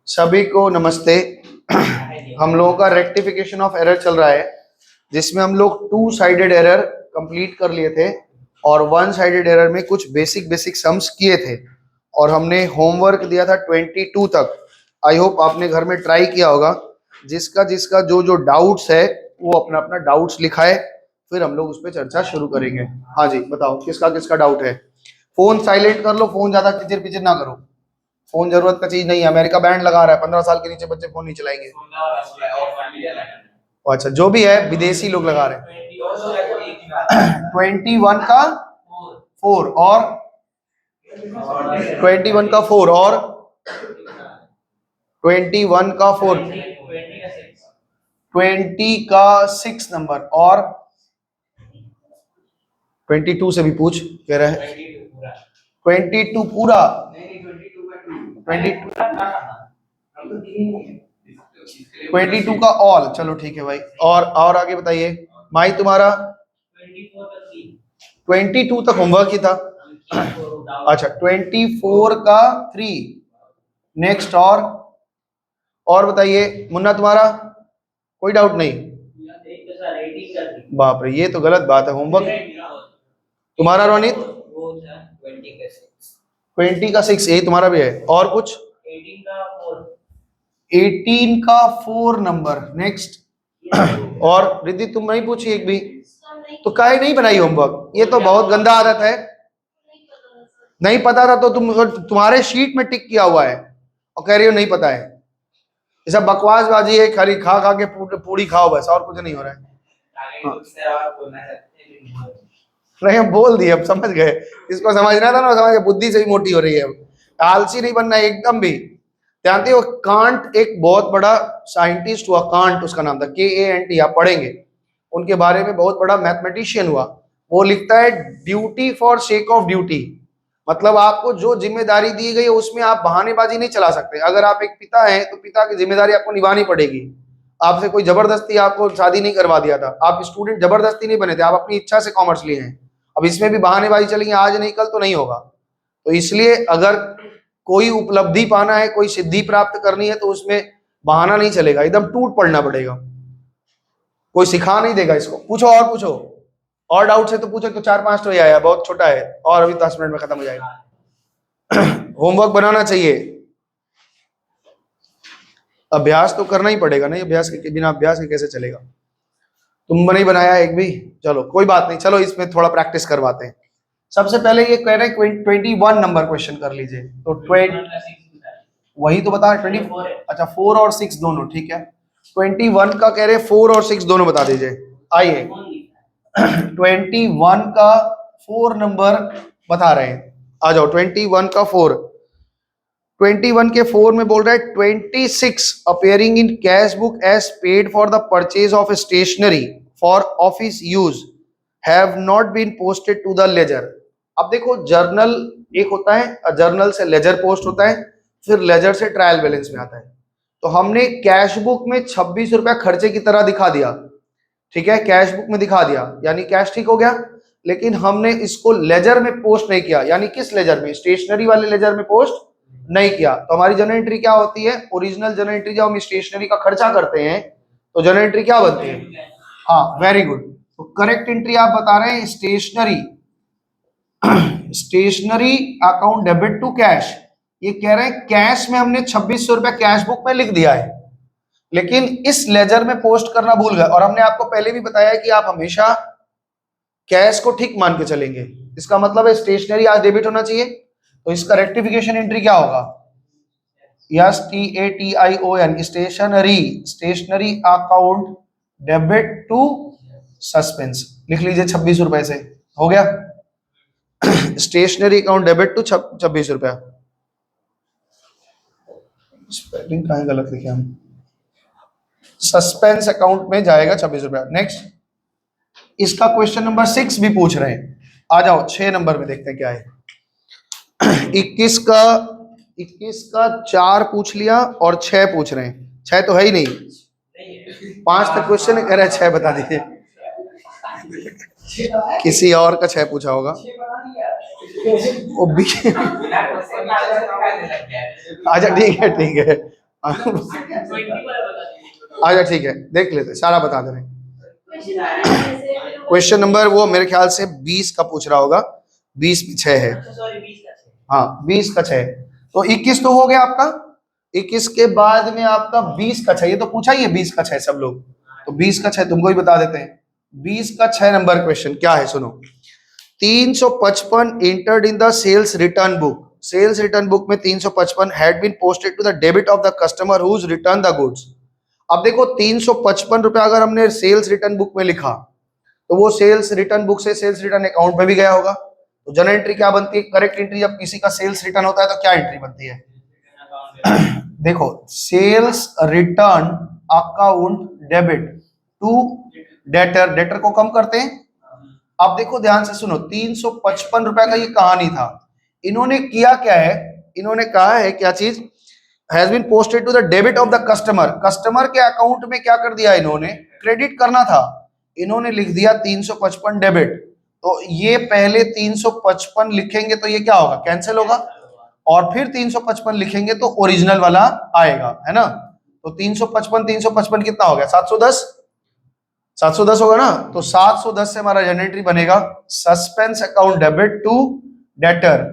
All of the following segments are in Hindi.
सभी को नमस्ते। हम लोगों का रेक्टिफिकेशन ऑफ एरर चल रहा है, जिसमें हम लोग 2 साइडेड एरर कंप्लीट कर लिए थे और 1 साइडेड एरर में कुछ बेसिक सम्स किए थे और हमने होमवर्क दिया था 22 तक। आई होप आपने घर में ट्राई किया होगा। जिसका जिसका जो जो डाउट्स है वो अपना अपना डाउट्स लिखाए, फिर हम लोग उस पर चर्चा शुरू करेंगे। हाँ जी, बताओ किसका किसका डाउट है। फोन साइलेंट कर लो, फोन ज्यादा किचिर पिचिर ना करो। फोन जरूरत का चीज नहीं है। अमेरिका बैंड लगा रहा है, 15 साल के नीचे बच्चे फोन नहीं चलाएंगे। अच्छा, जो भी है विदेशी लोग लगा रहे हैं। 21 का 4 और 21 का 4 और 21 का 4, 20 का 6 नंबर और 22 से भी पूछ कह रहा है। 22 पूरा, 22 का ऑल। चलो ठीक है भाई। और आगे बताइए माई, तुम्हारा 22 तक होमवर्क ही था। अच्छा, 24 का 3 नेक्स्ट। और बताइए मुन्ना, तुम्हारा कोई डाउट नहीं? बाप रे, ये तो गलत बात है। होमवर्क तुम्हारा रोनित 20 का 6, यही तुम्हारा भी है। और कुछ 18 का 4 नंबर नेक्स्ट। और रिद्धि तुम नहीं पूछी एक भी, तो काहे नहीं बनाई होमवर्क? ये तो बहुत गंदा आदत है। नहीं पता था तो तुम्हारे शीट में टिक किया हुआ है और कह रही हो नहीं पता है। ये सब बकवासबाजी है, खाली खा खा के पूरी खाओ बस, और कुछ नहीं हो रहा है। नहीं, हम बोल दिए, अब समझ गए। इसको समझना था ना, समझ गए। बुद्धि से भी मोटी हो रही है। अब आलसी नहीं बनना है एकदम भी। जानते हो कांट एक बहुत बड़ा साइंटिस्ट हुआ, कांट उसका नाम था, KANT, आप पढ़ेंगे उनके बारे में। बहुत बड़ा मैथमेटिशियन हुआ। वो लिखता है duty for sake of duty. मतलब आपको जो जिम्मेदारी दी गई है उसमें आप बहानेबाजी नहीं चला सकते। अगर आप एक पिता हैं तो पिता की जिम्मेदारी आपको निभानी पड़ेगी। आपसे कोई जबरदस्ती आपको शादी नहीं करवा दिया था, आप स्टूडेंट जबरदस्ती नहीं बने थे, आप अपनी इच्छा से कॉमर्स लिए हैं। अब इसमें भी बहानेबाजी चलेंगे, आज नहीं कल तो नहीं होगा। तो इसलिए अगर कोई उपलब्धि पाना है, कोई सिद्धि प्राप्त करनी है, तो उसमें बहाना नहीं चलेगा, एकदम टूट पड़ना पड़ेगा। कोई सिखा नहीं देगा इसको। पूछो और पूछो, और डाउट है तो पूछो। तो 4-5 तो ही आया, बहुत छोटा है, और अभी 10 मिनट में खत्म हो जाएगा। होमवर्क बनाना चाहिए, अभ्यास तो करना ही पड़ेगा। नहीं अभ्यास के बिना अभ्यास के कैसे चलेगा? तुम नहीं बनाया एक भी, चलो कोई बात नहीं। चलो इसमें थोड़ा प्रैक्टिस करवाते हैं। सबसे पहले ये कह रहे हैं 21 नंबर क्वेश्चन कर लीजिए। तो 20 वही तो बता 20। अच्छा, 4 और 6 दोनों, ठीक है। 21 का कह रहे हैं 4 और 6 दोनों बता दीजिए। आइए 21 का 4 नंबर बता रहे हैं, आ जाओ। 21 का 4, 21 के 4 में बोल रहा है 26 appearing in cash book as paid for the purchase of stationery for office use have not been posted to the ledger. अब देखो, जर्नल एक होता है, जर्नल से लेजर पोस्ट होता है, फिर लेजर से ट्रायल बैलेंस में आता है। तो हमने कैश बुक में 26 रुपया खर्चे की तरह दिखा दिया, ठीक है, कैश बुक में दिखा दिया, यानी कैश ठीक हो गया। लेकिन हमने इसको लेजर में पोस्ट नहीं किया, यानी किस लेजर में? स्टेशनरी वाले लेजर में पोस्ट नहीं किया। तो हमारी जर्नल एंट्री क्या होती है? ओरिजिनल जर्नल एंट्री जब हम स्टेशनरी का खर्चा करते हैं तो जर्नल एंट्री क्या बनती है? हाँ, वेरी गुड। तो करेक्ट एंट्री आप बता रहे हैं stationery, stationery account debit to cash. ये कह रहे हैं कैश में हमने 2600 रुपया कैश बुक में लिख दिया है, लेकिन इस लेजर में पोस्ट करना भूल गए। और हमने आपको पहले भी बताया कि आप हमेशा कैश को ठीक मान के चलेंगे। इसका मतलब है स्टेशनरी आज डेबिट होना चाहिए। तो इसका रेक्टिफिकेशन एंट्री क्या होगा? STATION, stationery, stationery account debit to suspense. लिख लीजिए 26 रुपए से, हो गया। स्टेशनरी अकाउंट डेबिट टू 26 रुपया। स्पेलिंग कहाँ गलत लिखे हम? सस्पेंस अकाउंट में जाएगा 26 रुपया। नेक्स्ट, इसका क्वेश्चन नंबर 6 भी पूछ रहे हैं। आ जाओ 6 नंबर में देखते हैं क्या है। 21 का 4 पूछ लिया और 6 पूछ रहे हैं। 6 तो है ही नहीं, 5 तक क्वेश्चन है, कह रहे हैं 6 बता दीजिए। किसी और का 6 पूछा होगा। अच्छा ठीक है, ठीक है, अच्छा ठीक है, देख लेते, सारा बता दे रहे हैं। क्वेश्चन नंबर वो मेरे ख्याल से 20 का पूछ रहा होगा, 20/6 है। हाँ 20/6, तो 21 तो हो गया आपका, 21 के बाद में आपका 20/6, ये तो पूछा ही है 20/6 सब लोग, तो 20/6 तुमको ही बता देते हैं। 20/6 नंबर क्वेश्चन क्या है सुनो। 355 entered in the sales return book. Sales return book में 355 had been posted to the debit of the customer whose return the goods. अब देखो 355 रुपया अगर हमने सेल्स रिटर्न बुक में लिखा तो वो सेल्स रिटर्न बुक से सेल्स रिटर्न अकाउंट में भी गया होगा, तो जनरल एंट्री क्या बनती है, करेक्ट एंट्री। जब किसी का सेल्स रिटर्न होता है तो क्या एंट्री बनती है, देखो sales return account debit to debtor, debtor को कम करते हैं। अब देखो ध्यान से सुनो, 355 रुपए का ये कहानी था, इन्होंने किया क्या है, इन्होंने कहा है क्या चीज, has been posted to the debit of the customer, customer के अकाउंट में क्या कर दिया इन्होंने, क्रेडिट करना था, इन्होंने लिख दिया 355 डेबिट। तो ये पहले 355 लिखेंगे तो ये क्या होगा, कैंसिल होगा, और फिर 355 लिखेंगे तो ओरिजिनल वाला आएगा, है ना। तो 355 कितना हो गया, 710, 710 होगा ना। तो 710 से हमारा जनरेटरी बनेगा suspense account debit to debtor,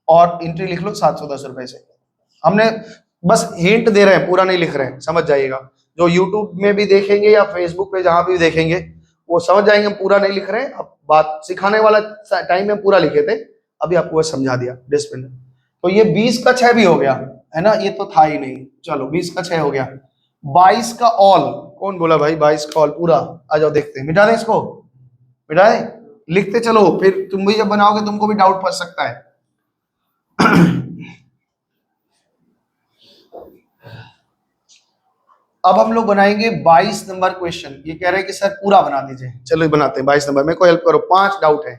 और एंट्री लिख लो 710 रुपए से। हमने बस हिंट दे रहे हैं, पूरा नहीं लिख रहे हैं, समझ जाइएगा। जो यूट्यूब में भी देखेंगे या फेसबुक पे जहां भी देखेंगे वो समझ जाएंगे, हम पूरा नहीं लिख रहे हैं। अब बात सिखाने वाला टाइम में पूरा लिखे थे, अभी आपको बस समझा दिया डिस्प्ले। तो ये 20/6 भी हो गया है ना, ये तो था ही नहीं। चलो 20/6 हो गया। 22 का ऑल, कौन बोला भाई 22 का ऑल पूरा, आ जाओ देखते हैं, मिटा दें इसको, मिटा दें, लिखते चलो, फिर तुम भी जब बनाओगे तुमको भी डाउट पड़ सकता है। अब हम लोग बनाएंगे 22 नंबर क्वेश्चन। ये कह रहे हैं कि सर पूरा बना दीजिए, चलो बनाते हैं 22 नंबर, मेरे को हेल्प करो, 5 डाउट है।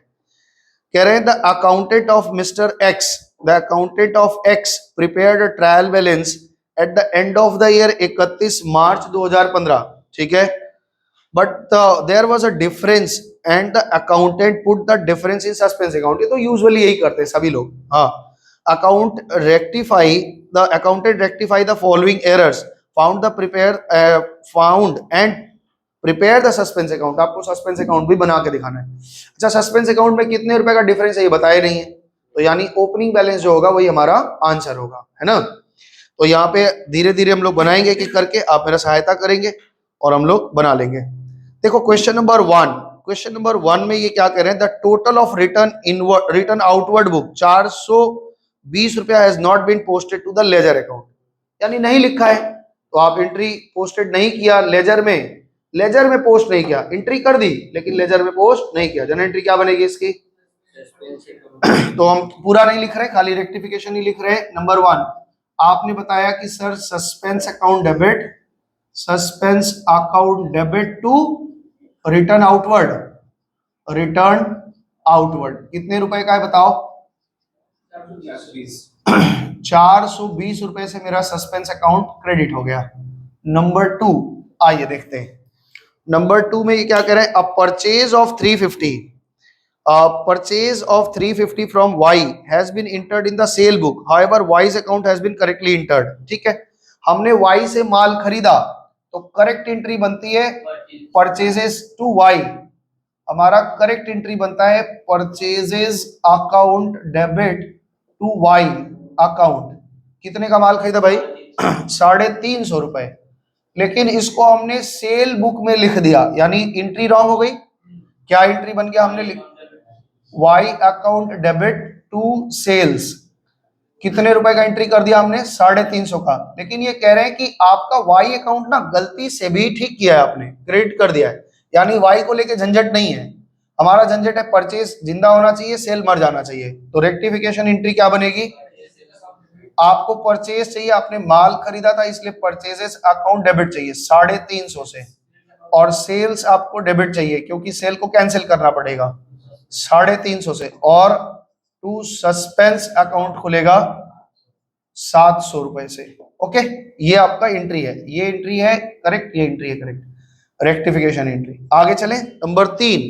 कह रहे हैं the accountant of mister X, the accountant of X prepared a trial balance at the end of the year 31 March 2015, ठीक है, but there was a difference and the accountant put the difference in suspense account. ये तो यूजुअली यही करते हैं सभी लोग। हाँ, the accountant rectify the following errors, found the found and prepare the suspense account. आपको सस्पेंस अकाउंट भी बना के दिखाना है। अच्छा, सस्पेंस अकाउंट में कितने रुपए का डिफरेंस है ये बताया नहीं है, तो यानी ओपनिंग बैलेंस जो होगा वही हमारा आंसर होगा, है ना। तो यहाँ पे धीरे धीरे हम लोग बनाएंगे कि करके, आप मेरा सहायता करेंगे और हम लोग बना लेंगे। देखो क्वेश्चन नंबर 1, क्वेश्चन नंबर 1 में ये क्या कह रहे हैं, the total of return outward book 420 रुपया has not been posted to the ledger account, यानी नहीं लिखा है, तो आप एंट्री पोस्टेड नहीं किया लेजर में पोस्ट नहीं किया, एंट्री कर दी लेकिन लेजर में पोस्ट नहीं किया, जनरल एंट्री क्या बनेगी इसकी। तो हम पूरा नहीं लिख रहे, खाली रेक्टिफिकेशन ही लिख रहे हैं। नंबर 1 आपने बताया कि sir suspense account debit to return outward कितने रुपए का है बताओ, 420 रुपए से मेरा सस्पेंस अकाउंट क्रेडिट हो गया। नंबर 2 आइए देखते हैं, नंबर 2 में ये क्या कह रहे हैं, a purchase of 350 from Y has been entered in the sale book, however Y's account has been correctly entered, ठीक है। हमने Y से माल खरीदा तो करेक्ट एंट्री बनती है परचेजेस टू Y, हमारा करेक्ट एंट्री बनता है purchases account debit to Y account. कितने का माल खरीदा भाई, 350 रुपए, लेकिन इसको हमने सेल बुक में लिख दिया, यानी एंट्री रॉन्ग हो गई। क्या एंट्री बन गया, हमने Y account debit to sales, कितने रुपए का एंट्री कर दिया हमने, 350 का। लेकिन ये कह रहे हैं कि आपका Y अकाउंट ना गलती से भी ठीक किया है आपने, क्रेडिट कर दिया है, यानी Y को लेके झंझट नहीं है। हमारा झंझट है परचेज जिंदा होना चाहिए, सेल मर जाना चाहिए। तो रेक्टिफिकेशन एंट्री क्या बनेगी, आपको परचेज चाहिए, आपने माल खरीदा था इसलिए परचेजेस अकाउंट डेबिट चाहिए 350 से, और सेल्स आपको डेबिट चाहिए क्योंकि सेल को कैंसिल करना पड़ेगा 350 से, और टू सस्पेंस अकाउंट खुलेगा 700 रुपए से। ओके, ये आपका एंट्री है, ये एंट्री है करेक्ट, ये एंट्री है करेक्ट, रेक्टिफिकेशन एंट्री। आगे चले, number 3,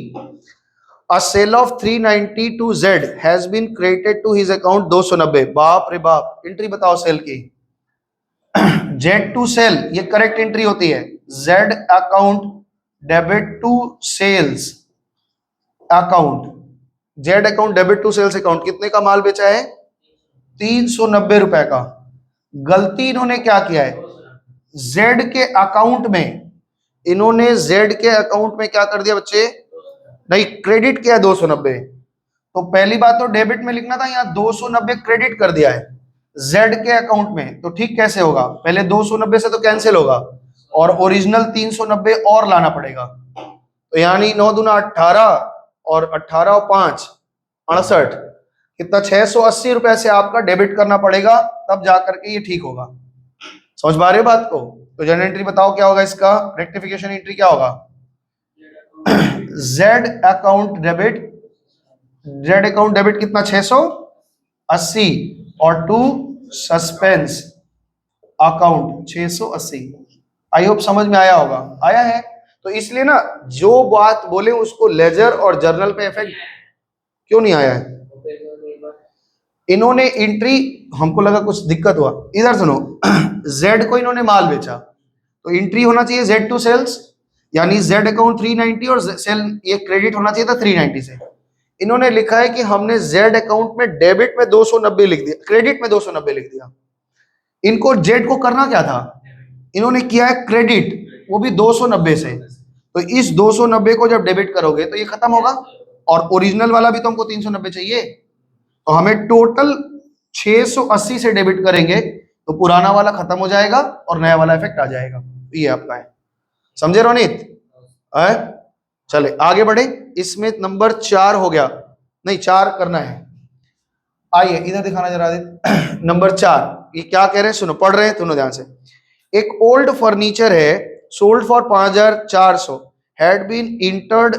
A sale of 390 to Z has been credited to his account 290। बाप रे बाप, एंट्री बताओ सेल की। जेड टू सेल, ये करेक्ट एंट्री होती है। Z account debit to sales account, Z account debit to sales account, कितने का माल बेचा है? 390 रुपए का। गलती इन्होंने क्या किया है, जेड के अकाउंट में, इन्होंने जेड के अकाउंट में क्या कर दिया बच्चे, नहीं क्रेडिट किया 290। तो पहली बात तो डेबिट में लिखना था, यहाँ 290 क्रेडिट कर दिया है जेड के अकाउंट में। तो ठीक कैसे होगा, पहले 290 से तो कैंसिल होगा और ओरिजिनल 390 और लाना पड़ेगा। तो यानी 9 दूना 18 और 18 और 5 68, कितना 680 रुपए से आपका डेबिट करना पड़ेगा, तब जाकर के ये ठीक होगा। समझ पा रहे हो बात को? तो जनरल एंट्री बताओ क्या होगा इसका, रेक्टिफिकेशन एंट्री क्या होगा? Z account debit, Z account debit कितना 680 और to suspense account 680। I hope समझ में आया होगा, आया है? तो इसलिए ना जो बात बोले उसको लेजर और जर्नल पे इफेक्ट क्यों नहीं आया है? इन्होंने एंट्री, हमको लगा कुछ दिक्कत हुआ, इधर सुनो। जेड को इन्होंने माल बेचा तो एंट्री होना चाहिए जेड टू सेल्स, यानी जेड अकाउंट 390 और सेल ये क्रेडिट होना चाहिए था 390 से। इन्होंने लिखा है कि हमने जेड अकाउंट में डेबिट में 290 लिख दिया, क्रेडिट में 290 लिख दिया। इनको जेड को करना क्या था, इन्होंने किया है क्रेडिट, वो भी 290 से। तो इस 290 को जब डेबिट करोगे तो ये खत्म होगा, और ओरिजिनल वाला भी तो हमको 390 चाहिए। तो हमें टोटल 680 से डेबिट करेंगे तो पुराना वाला खत्म हो जाएगा और नया वाला इफेक्ट आ जाएगा। ये आपका है, समझे रोनित? है? चले आगे बढ़े, इसमें नंबर 4 हो गया, नहीं 4 करना है। आइए इधर दिखाना जरा दे। नंबर 4 ये क्या कह रहे हैं, सुनो, पढ़ रहे हैं दोनों ध्यान से। एक ओल्ड फर्नीचर है, sold for 5400, had been entered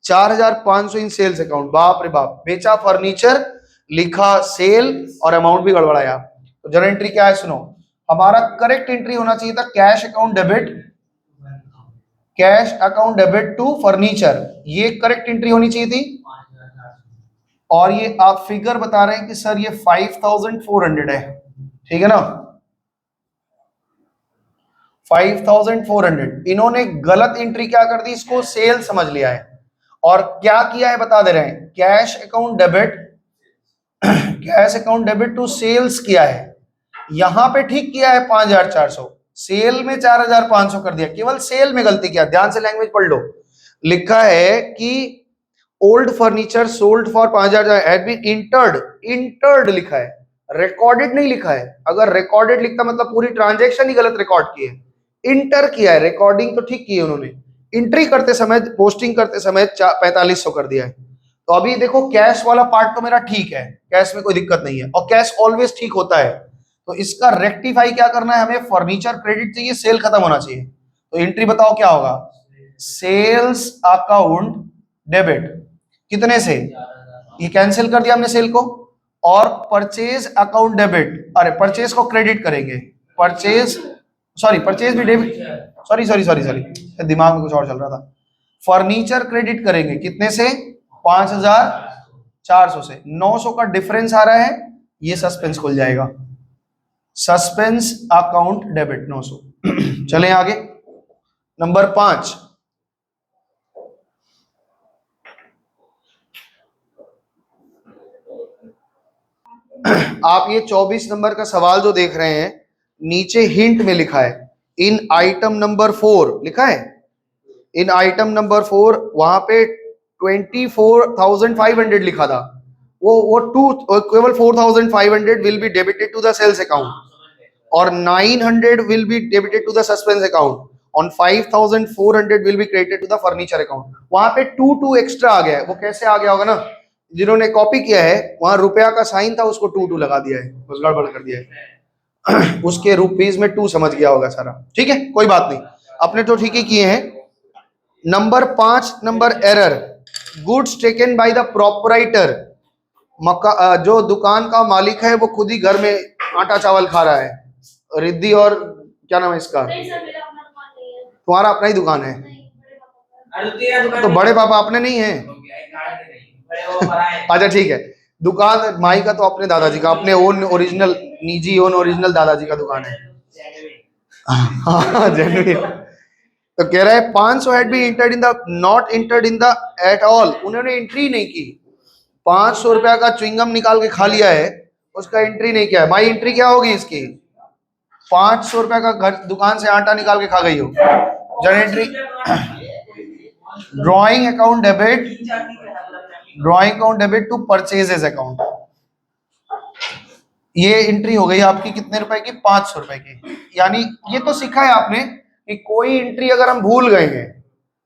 4500 in sales account. बाप रे बाप, बेचा फर्नीचर, लिखा सेल और अमाउंट भी गड़बड़ाया। तो जनरल एंट्री क्या है, सुनो। हमारा करेक्ट एंट्री होना चाहिए था cash account debit, cash account debit to furniture, ये करेक्ट एंट्री होनी चाहिए थी। और ये आप फिगर बता रहे हैं कि सर ये 5400 है, ठीक है ना, 5400। इन्होंने गलत एंट्री क्या कर दी, इसको सेल समझ लिया है और क्या किया है बता दे रहे हैं, cash account debit, cash account debit to sales किया है। यहां पे ठीक किया है 5400, सेल में 4500 कर दिया, केवल सेल में गलती किया। ध्यान से लैंग्वेज पढ़ लो, लिखा है कि old furniture sold for 5000 had been entered, entered लिखा है, रिकॉर्डेड नहीं लिखा है। अगर रिकॉर्डेड लिखता मतलब पूरी ट्रांजैक्शन ही गलत रिकॉर्ड की है, इंटर किया है, रिकॉर्डिंग तो ठीक की है उन्होंने, एंट्री करते समय, पोस्टिंग करते समय 4500 कर दिया है। तो अभी देखो कैश वाला पार्ट तो मेरा ठीक है, कैश में कोई दिक्कत नहीं है और कैश ऑलवेज ठीक होता है। तो इसका रेक्टिफाई क्या करना है, हमें फर्नीचर क्रेडिट चाहिए, सेल खत्म होना चाहिए। तो एंट्री बताओ क्या होगा, सेल्स अकाउंट डेबिट कितने से, ये कैंसिल कर दिया हमने सेल को, और परचेज अकाउंट डेबिट, अरे परचेज को क्रेडिट करेंगे, परचेज, सॉरी परचेज भी debit, sorry sorry sorry sorry दिमाग में कुछ और चल रहा था। फर्नीचर क्रेडिट करेंगे कितने से, 5400 से। 900 का डिफरेंस आ रहा है, ये सस्पेंस खुल जाएगा, सस्पेंस अकाउंट डेबिट 900। चलें आगे, नंबर 5। आप ये 24 नंबर का सवाल जो देख रहे हैं, नीचे हिंट में लिखा है इन आइटम नंबर 4 लिखा है, इन आइटम नंबर 4 वहां पे 24,500 लिखा था, वो केवल 4,500 will be debited to the sales account और 900 will be debited to the suspense account on 5,400 will be credited to the furniture account. वहां पे 2 एक्स्ट्रा आ गया है, वो कैसे आ गया होगा ना, जिन्होंने कॉपी किया है वहां रुपया का साइन था, उसको 2 लगा दिया है, बस गड़बड़ कर दिया है। उसके रुपीज में 2 समझ गया होगा सारा, ठीक है कोई बात नहीं, अपने तो ठीक ही किए हैं। Number 5 number error, goods taken by the proprietor, जो दुकान का मालिक है वो खुद ही घर में आटा चावल खा रहा है, रिद्धि और क्या नाम है इसका, तुम्हारा अपना ही दुकान है, तो बड़े पापा अपने नहीं है, अच्छा ठीक है, दुकान माई का तो अपने दादाजी का, अपने ओन ओरिजिनल निजी ओन ओरिजिनल दादाजी का दुकान है। हाँ जेन्युइन। तो कह रहा है 500 had be entered in the not entered in the at all, उन्होंने एंट्री नहीं की। 500 रुपया का च्युइंगम निकाल के खा लिया है, उसका एंट्री नहीं किया है। माई एंट्री क्या होगी इसकी? 500 रुपया का घर दुकान से आटा निकाल के खा गई हो, जन entry. Drawing account debit, drawing account debit to purchases account, ये एंट्री हो गई आपकी कितने रुपए की? 500 रुपए की। यानी ये तो सीखा है आपने कि कोई एंट्री अगर हम भूल गए हैं,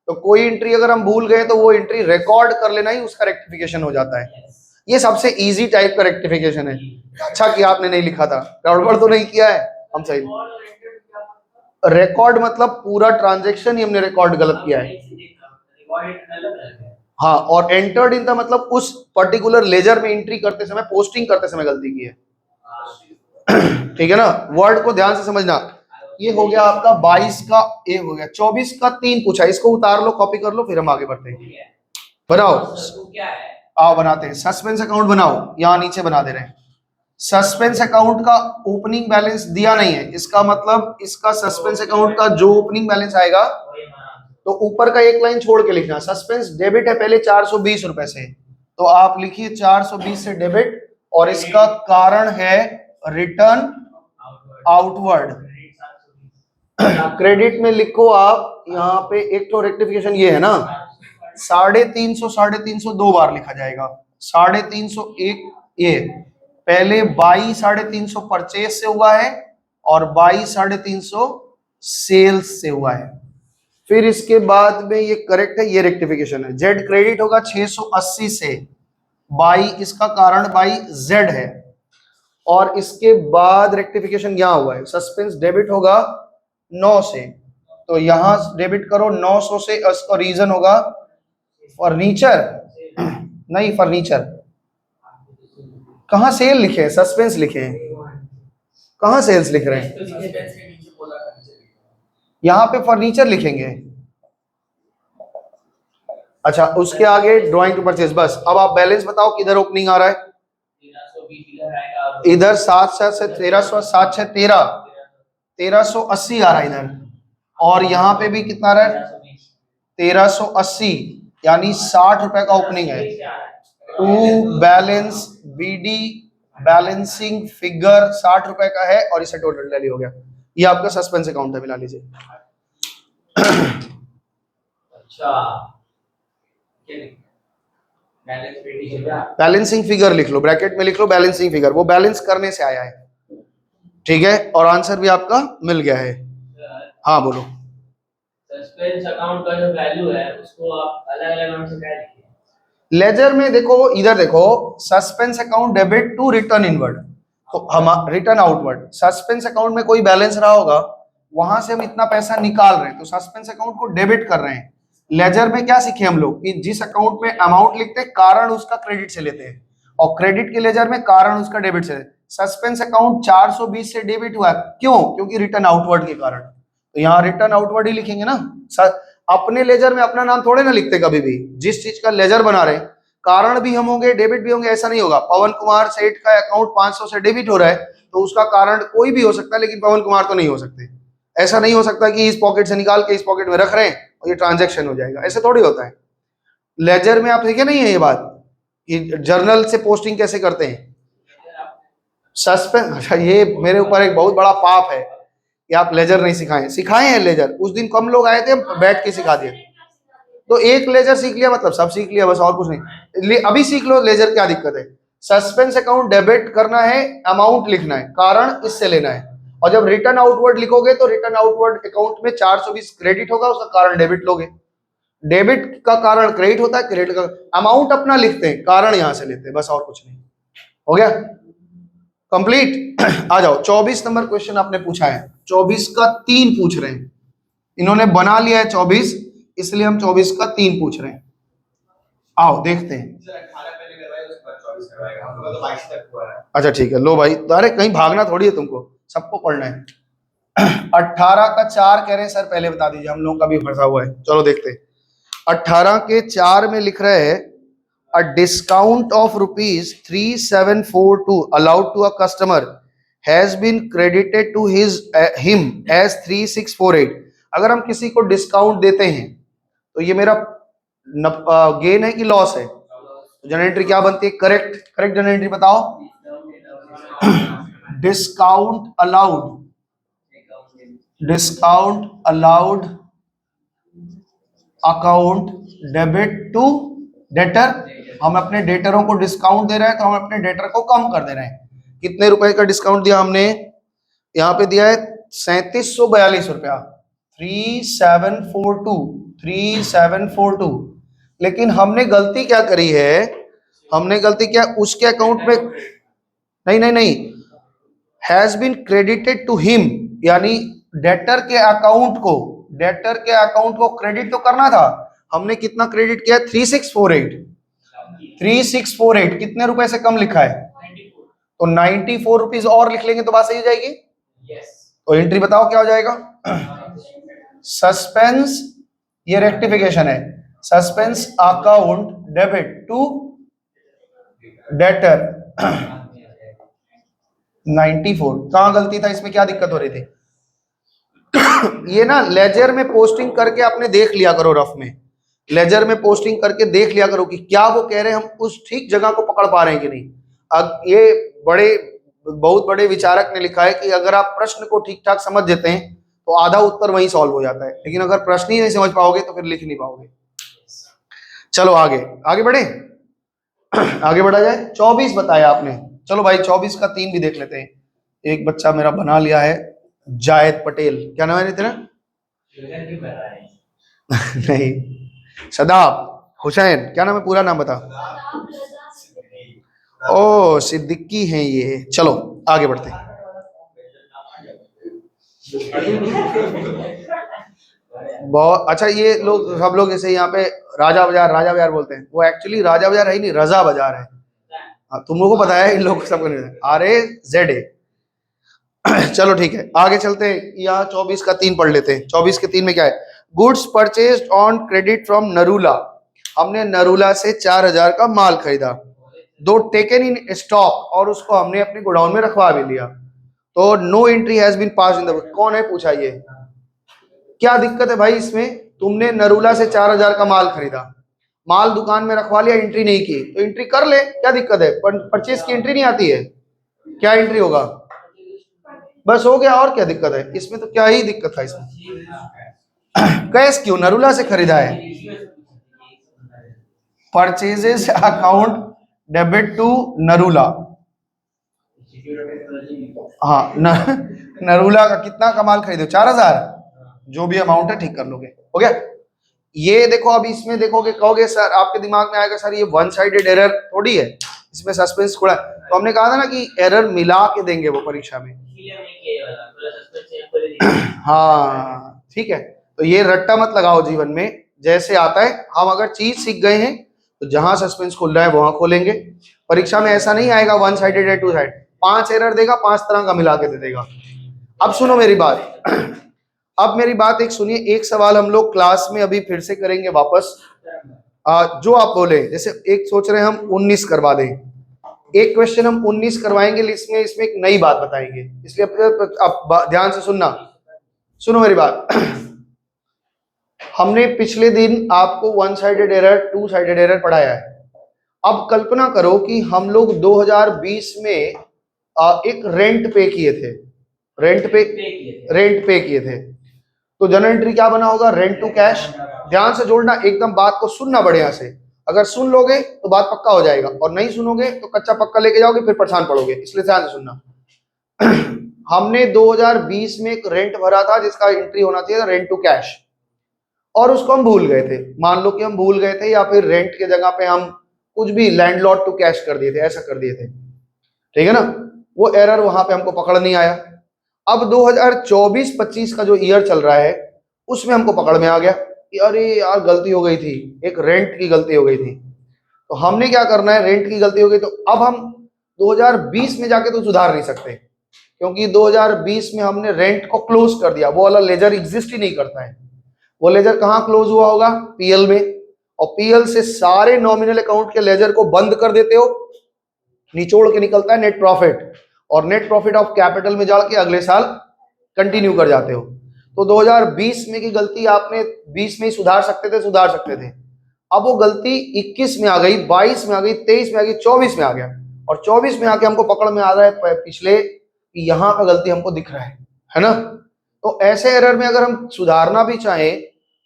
तो कोई एंट्री अगर हम भूल गए तो वो एंट्री रिकॉर्ड कर लेना ही उसका रेक्टिफिकेशन हो जाता है। ये सबसे इजी टाइप का रेक्टिफिकेशन है। अच्छा कि आपने नहीं लिखा था, गड़बड़ तो नहीं किया है हम सही। रिकॉर्ड मतलब पूरा ट्रांजेक्शन ही हमने रिकॉर्ड गलत किया है। हाँ, और एंटर्ड इन द मतलब उस पर्टिकुलर लेजर में एंट्री करते समय, पोस्टिंग करते समय गलती की है। ठीक है ना, वर्ड को ध्यान से समझना। ये हो गया आपका 22 का ए हो गया। 24 का 3 पूछा, इसको उतार लो, कॉपी कर लो, फिर हम आगे बढ़ते हैं। बनाओ, आओ बनाते हैं। सस्पेंस अकाउंट बनाओ, यहां नीचे बना दे रहे हैं। सस्पेंस अकाउंट का ओपनिंग बैलेंस दिया नहीं है, इसका मतलब इसका सस्पेंस अकाउंट का जो ओपनिंग बैलेंस आएगा तो ऊपर का एक लाइन छोड़ के लिखना। सस्पेंस डेबिट है पहले 420 रुपए से, तो आप लिखिए 420 से डेबिट, और इसका कारण है रिटर्न आउटवर्ड। क्रेडिट में लिखो आप, यहाँ पे एक तो रेक्टिफिकेशन ये है ना, 350 दो बार लिखा जाएगा। 350 एक, ये पहले 22 परचेज से हुआ है और 22 सेल्स से हुआ है। फिर इसके बाद में ये करेक्ट है, ये रेक्टिफिकेशन है। जेड क्रेडिट होगा 680 से, बाई इसका कारण बाई जेड है, और इसके बाद रेक्टिफिकेशन यहां हुआ है। सस्पेंस डेबिट होगा 9 से, तो यहां डेबिट करो 900 से, इसका रीजन होगा फर्नीचर, नहीं फर्नीचर कहां सेल लिखे हैं, सस्पेंस लिखे हैं, कहां सेल्स लिख रहे हैं? यहां पे फर्नीचर लिखेंगे। अच्छा, उसके आगे ड्राइंग टू परचेज, बस। अब आप बैलेंस बताओ किधर ओपनिंग आ रहा है? इधर 7 से 1300, 7 6 1380 आ रहा है इधर, और यहाँ पे भी कितना आ रहा है? 1380, यानी 60 रुपए का ओपनिंग है। To balance BD balancing figure 60 रुपए का है, और इसे टोटल टैली हो गया। ये आपका सस्पेंस अकाउंट है, मिला लीजिए। अच्छा, बैलेंसिंग फिगर लिख लो, ब्रैकेट में लिख लो बैलेंसिंग फिगर, वो बैलेंस करने से आया है। ठीक है, और आंसर भी आपका मिल गया है। हाँ बोलो। सस्पेंस अकाउंट का जो वैल्यू है उसको आप अलग-अलग नाम से क्या लिखिए? लेजर में देखो, इधर देखो, suspense account debit to return inward, तो हम रिटर्न आउटवर्ड। सस्पेंस अकाउंट में कोई बैलेंस रहा होगा, वहां से हम इतना पैसा निकाल रहे हैं, तो सस्पेंस अकाउंट को डेबिट कर रहे हैं। लेजर में क्या सीखे हम लोग कि जिस अकाउंट में अमाउंट लिखते हैं, कारण उसका क्रेडिट से लेते हैं, और क्रेडिट के लेजर में कारण उसका डेबिट से। सस्पेंस अकाउंट 420 से डेबिट हुआ, क्यों? क्योंकि रिटर्न आउटवर्ड के कारण, तो यहाँ रिटर्न आउटवर्ड ही लिखेंगे ना। अपने लेजर में अपना नाम थोड़े ना लिखते कभी भी, जिस चीज का लेजर बना रहे कारण भी हम होंगे, डेबिट भी होंगे, ऐसा नहीं होगा। पवन कुमार सेठ का अकाउंट 500 से डेबिट हो रहा है, तो उसका कारण कोई भी हो सकता है, लेकिन पवन कुमार तो नहीं हो सकते। ऐसा नहीं हो सकता कि इस पॉकेट से निकाल के इस पॉकेट में रख रहे हैं और ये ट्रांजैक्शन हो जाएगा, ऐसे थोड़ी होता है। लेजर में आप देखे नहीं है ये बात कि जर्नल से पोस्टिंग कैसे करते हैं। सस्पेंस, अच्छा ये मेरे ऊपर एक बहुत बड़ा पाप है कि आप लेजर नहीं सिखाए। सिखाए हैं लेजर, उस दिन कम लोग आए थे, बैठ के सिखा दिए। तो एक लेजर सीख लिया मतलब सब सीख लिया, बस और कुछ नहीं। अभी सीख लो लेजर, क्या दिक्कत है? सस्पेंस अकाउंट डेबिट करना है, अमाउंट लिखना है, कारण इससे लेना है, और जब रिटर्न आउटवर्ड लिखोगे तो रिटर्न आउटवर्ड अकाउंट में 420 क्रेडिट होगा, उसका कारण डेबिट लोगे। डेबिट का कारण क्रेडिट होता है, क्रेडिट का अमाउंट अपना लिखते हैं, कारण यहां से लेते हैं, बस और कुछ नहीं। हो गया कंप्लीट। आ जाओ, 24 नंबर क्वेश्चन आपने पूछा है। 24 का 3 पूछ रहे हैं, इन्होंने बना लिया है 24, इसलिए हम 24 का 3 पूछ रहे हैं। आओ देखते हैं। अच्छा ठीक है, लो भाई, अरे कहीं भागना थोड़ी है तुमको, सबको पढ़ना है। 18 का 4 कह रहे हैं सर, पहले बता दीजिए, हम लोगों का भी फंसा हुआ है। चलो देखते हैं। 18 के 4 में लिख रहे हैं a discount of ₹3742 allowed to a customer has been credited to him as 3648। अगर हम किसी को डिस्काउंट देते हैं तो ये मेरा गेन है कि लॉस है? तो जनरल एंट्री क्या बनती है? करेक्ट करेक्ट जनरल एंट्री बताओ। Discount allowed, discount allowed account debit to debtor. हम अपने डेटरों को डिस्काउंट दे रहे हैं तो हम अपने डेटर को कम कर दे रहे हैं। कितने रुपए का डिस्काउंट दिया हमने? यहाँ पे दिया है 3742 रुपया, 3742, 3742। लेकिन हमने गलती क्या करी है? हमने गलती क्या, उसके अकाउंट में नहीं नहीं नहीं, has been credited to him, यानी डेटर के अकाउंट को, डेटर के अकाउंट को क्रेडिट तो करना था। हमने कितना क्रेडिट किया? 3648। 3648 कितने रुपए से कम लिखा है? तो 94 रुपीज और लिख लेंगे तो बात सही हो जाएगी। तो एंट्री बताओ क्या हो जाएगा? सस्पेंस, ये रेक्टिफिकेशन है, suspense account debit to debtor 94। कहां गलती था इसमें? क्या दिक्कत हो रही थी? ये ना लेजर में पोस्टिंग करके आपने देख लिया करो, रफ में लेजर में पोस्टिंग करके देख लिया करो कि क्या वो कह रहे हैं, हम उस ठीक जगह को पकड़ पा रहे हैं कि नहीं। अब ये बहुत बड़े विचारक ने लिखा है कि अगर आप प्रश्न को ठीक ठाक समझ देते हैं तो आधा उत्तर वहीं सॉल्व हो जाता है, लेकिन अगर प्रश्न ही नहीं समझ पाओगे तो फिर लिख नहीं पाओगे। चलो आगे आगे बढ़े, आगे बढ़ा जाए। 24 बताया आपने, चलो भाई 24 का 3 भी देख लेते हैं। एक बच्चा मेरा बना लिया है, जायद पटेल, क्या नाम है तेरा? नहीं, सदाब हुसैन, क्या नाम है? पूरा नाम बता। ओ सिद्दीकी हैं ये। चलो आगे बढ़ते हैं। बहुत अच्छा, ये लोग सब लोग ऐसे यहाँ पे राजा बाजार बोलते हैं, वो एक्चुअली राजा बाजार है ही नहीं, रजा बाजार है। तुम लोगों को पता है, इन लोग सबको नहीं, RAZA। चलो ठीक है, आगे चलते हैं। यहाँ 24 का 3 पढ़ लेते हैं। 24 के 3 में क्या है? Goods purchased on credit from Narula. हमने नरूला से 4000 का माल खरीदा, दो टेकन इन स्टॉक, और उसको हमने अपने गोडाउन में रखवा भी लिया। तो no entry has been pass in the book. कौन है पूछा? ये क्या दिक्कत है भाई इसमें? तुमने नरूला से 4000 का माल खरीदा, माल दुकान में रखवा लिया, एंट्री नहीं की, तो एंट्री कर ले, क्या दिक्कत है? परचेज की एंट्री नहीं आती है, क्या एंट्री होगा? बस हो गया, और क्या दिक्कत है इसमें? तो क्या ही दिक्कत था इसमें? कैश क्यों? नरूला से खरीदा है। Purchases account debit to Narula. हाँ नरूला का कितना का माल खरीदो? 4000, जो भी अमाउंट है ठीक कर लोगे, हो गया। ये देखो, अब इसमें देखोगे, कहोगे सर, आपके दिमाग में आएगा सर ये वन साइडेड एरर थोड़ी है, इसमें सस्पेंस थोड़ा है। तो हमने कहा था ना कि एरर मिला के देंगे वो परीक्षा में। हाँ ठीक है, तो ये रट्टा मत लगाओ जीवन में, जैसे आता है। हम अगर चीज सीख गए हैं तो जहां सस्पेंस खुल रहा है वहां खोलेंगे। परीक्षा में ऐसा नहीं आएगा वन साइडेड है, टू साइड। 5 एरर देगा, 5 तरह का मिला के दे देगा। अब सुनो मेरी बात, अब मेरी बात एक सुनिए। एक सवाल हम लोग क्लास में अभी फिर से करेंगे वापस। जो आप बोले, जैसे एक सोच रहे हैं हम 19 करवा दें, एक क्वेश्चन हम 19 करवाएंगे, इसमें एक नई बात बताएंगे, इसलिए आप ध्यान से सुनना। सुनो मेरी बात। हमने पिछले दिन आपको one sided error, two sided error पढ़ाया है। अब कल्पना करो कि हम लोग 2020 में एक रेंट पे किए थे, रेंट पे किए थे। तो जनरल एंट्री क्या बना होगा? Rent to cash. ध्यान से जोड़ना, एकदम बात को सुनना बढ़िया से। अगर सुन लोगे तो बात पक्का हो जाएगा, और नहीं सुनोगे तो कच्चा पक्का लेके जाओगे, फिर परेशान पड़ोगे, इसलिए ध्यान से सुनना। हमने 2020 में एक रेंट भरा था जिसका एंट्री होना चाहिए रेंट टू कैश, और उसको हम भूल गए थे। मान लो कि हम भूल गए थे, या फिर रेंट के जगह पे हम कुछ भी लैंडलॉर्ड टू कैश कर दिए थे, ऐसा कर दिए थे, ठीक है ना। वो एरर वहां पे हमको पकड़ नहीं आया। अब 2024-25 का जो ईयर चल रहा है उसमें हमको पकड़ में आ गया कि अरे यार गलती हो गई थी, एक रेंट की गलती हो गई थी। तो हमने क्या करना है? रेंट की गलती हो गई तो अब हम 2020 में जाके तो सुधार नहीं सकते, क्योंकि 2020 में हमने रेंट को क्लोज कर दिया, वो वाला लेजर एग्जिस्ट ही नहीं करता है। वो लेजर कहाँ क्लोज हुआ होगा? PL में। और PL से सारे नॉमिनल अकाउंट के लेजर को बंद कर देते हो, निचोड़ के निकलता है नेट प्रॉफिट। और नेट प्रॉफिट ऑफ कैपिटल में जाके अगले साल कंटिन्यू कर जाते हो। तो 2020 में की गलती आपने 20 में ही सुधार सकते थे। अब वो गलती 21 में आ गई, 22 में आ गई, 23 में आ गई, 24 में आ गया, और 24 में आके हमको पकड़ में आ रहा है पिछले कि यहाँ का गलती हमको दिख रहा है ना। तो ऐसे एरर में अगर हम सुधारना भी चाहें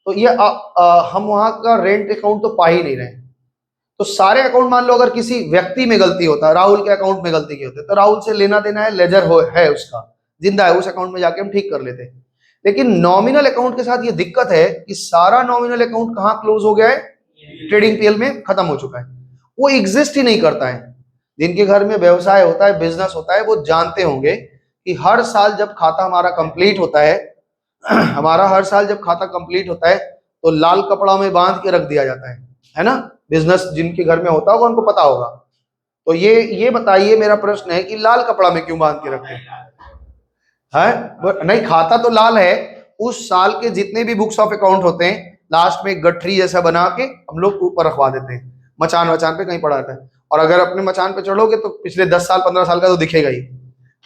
तो ये हम वहां का रेंट अकाउंट तो पा ही नहीं रहे। तो सारे अकाउंट, मान लो अगर किसी व्यक्ति में गलती होता है, राहुल के अकाउंट में गलती की होती है, तो राहुल से लेना देना है, लेजर है उसका, जिंदा है, उस अकाउंट में जाके हम ठीक कर लेते हैं। लेकिन नॉमिनल अकाउंट के साथ ये दिक्कत है कि सारा नॉमिनल अकाउंट कहाँ क्लोज हो गया है, ट्रेडिंग पीएल में खत्म हो चुका है, वो एग्जिस्ट ही नहीं करता है। जिनके घर में व्यवसाय होता है, बिजनेस होता है, वो जानते होंगे कि हर साल जब खाता हमारा कंप्लीट होता है हमारा हर साल जब खाता कंप्लीट होता है तो लाल कपड़ा में बांध के रख दिया जाता है ना। बिजनेस जिनके घर में होता होगा उनको पता होगा। तो ये बताइए, मेरा प्रश्न है कि लाल कपड़ा में क्यों बांध के रखते हैं? नहीं, खाता तो लाल है, उस साल के जितने भी बुक्स ऑफ अकाउंट होते हैं लास्ट में गठरी जैसा बना के हम लोग ऊपर रखवा देते हैं, मचान वचान पे कहीं पड़ा रहता है। और अगर अपने मचान पे चढ़ोगे तो पिछले 10 साल 15 साल का तो दिखेगा ही।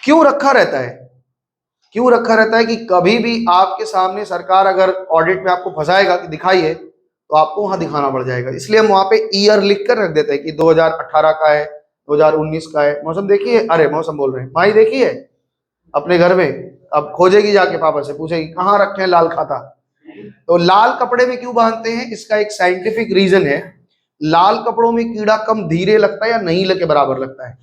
क्यों रखा रहता है? क्यों रखा रहता है कि कभी भी आपके सामने सरकार अगर ऑडिट में आपको फंसाएगा कि दिखाइए, तो आपको वहां दिखाना पड़ जाएगा। इसलिए हम वहां पे ईयर लिख कर रख देते हैं कि 2018 का है, 2019 का है। मौसम देखिए, अरे मौसम बोल रहे हैं, माई देखिए अपने घर में, अब खोजेगी जाके, पापा से पूछेगी कहाँ रखे हैं लाल खाता। तो लाल कपड़े में क्यों बांधते हैं, इसका एक साइंटिफिक रीजन है। लाल कपड़ों में कीड़ा कम धीरे लगता है या नहीं लगे बराबर लगता है,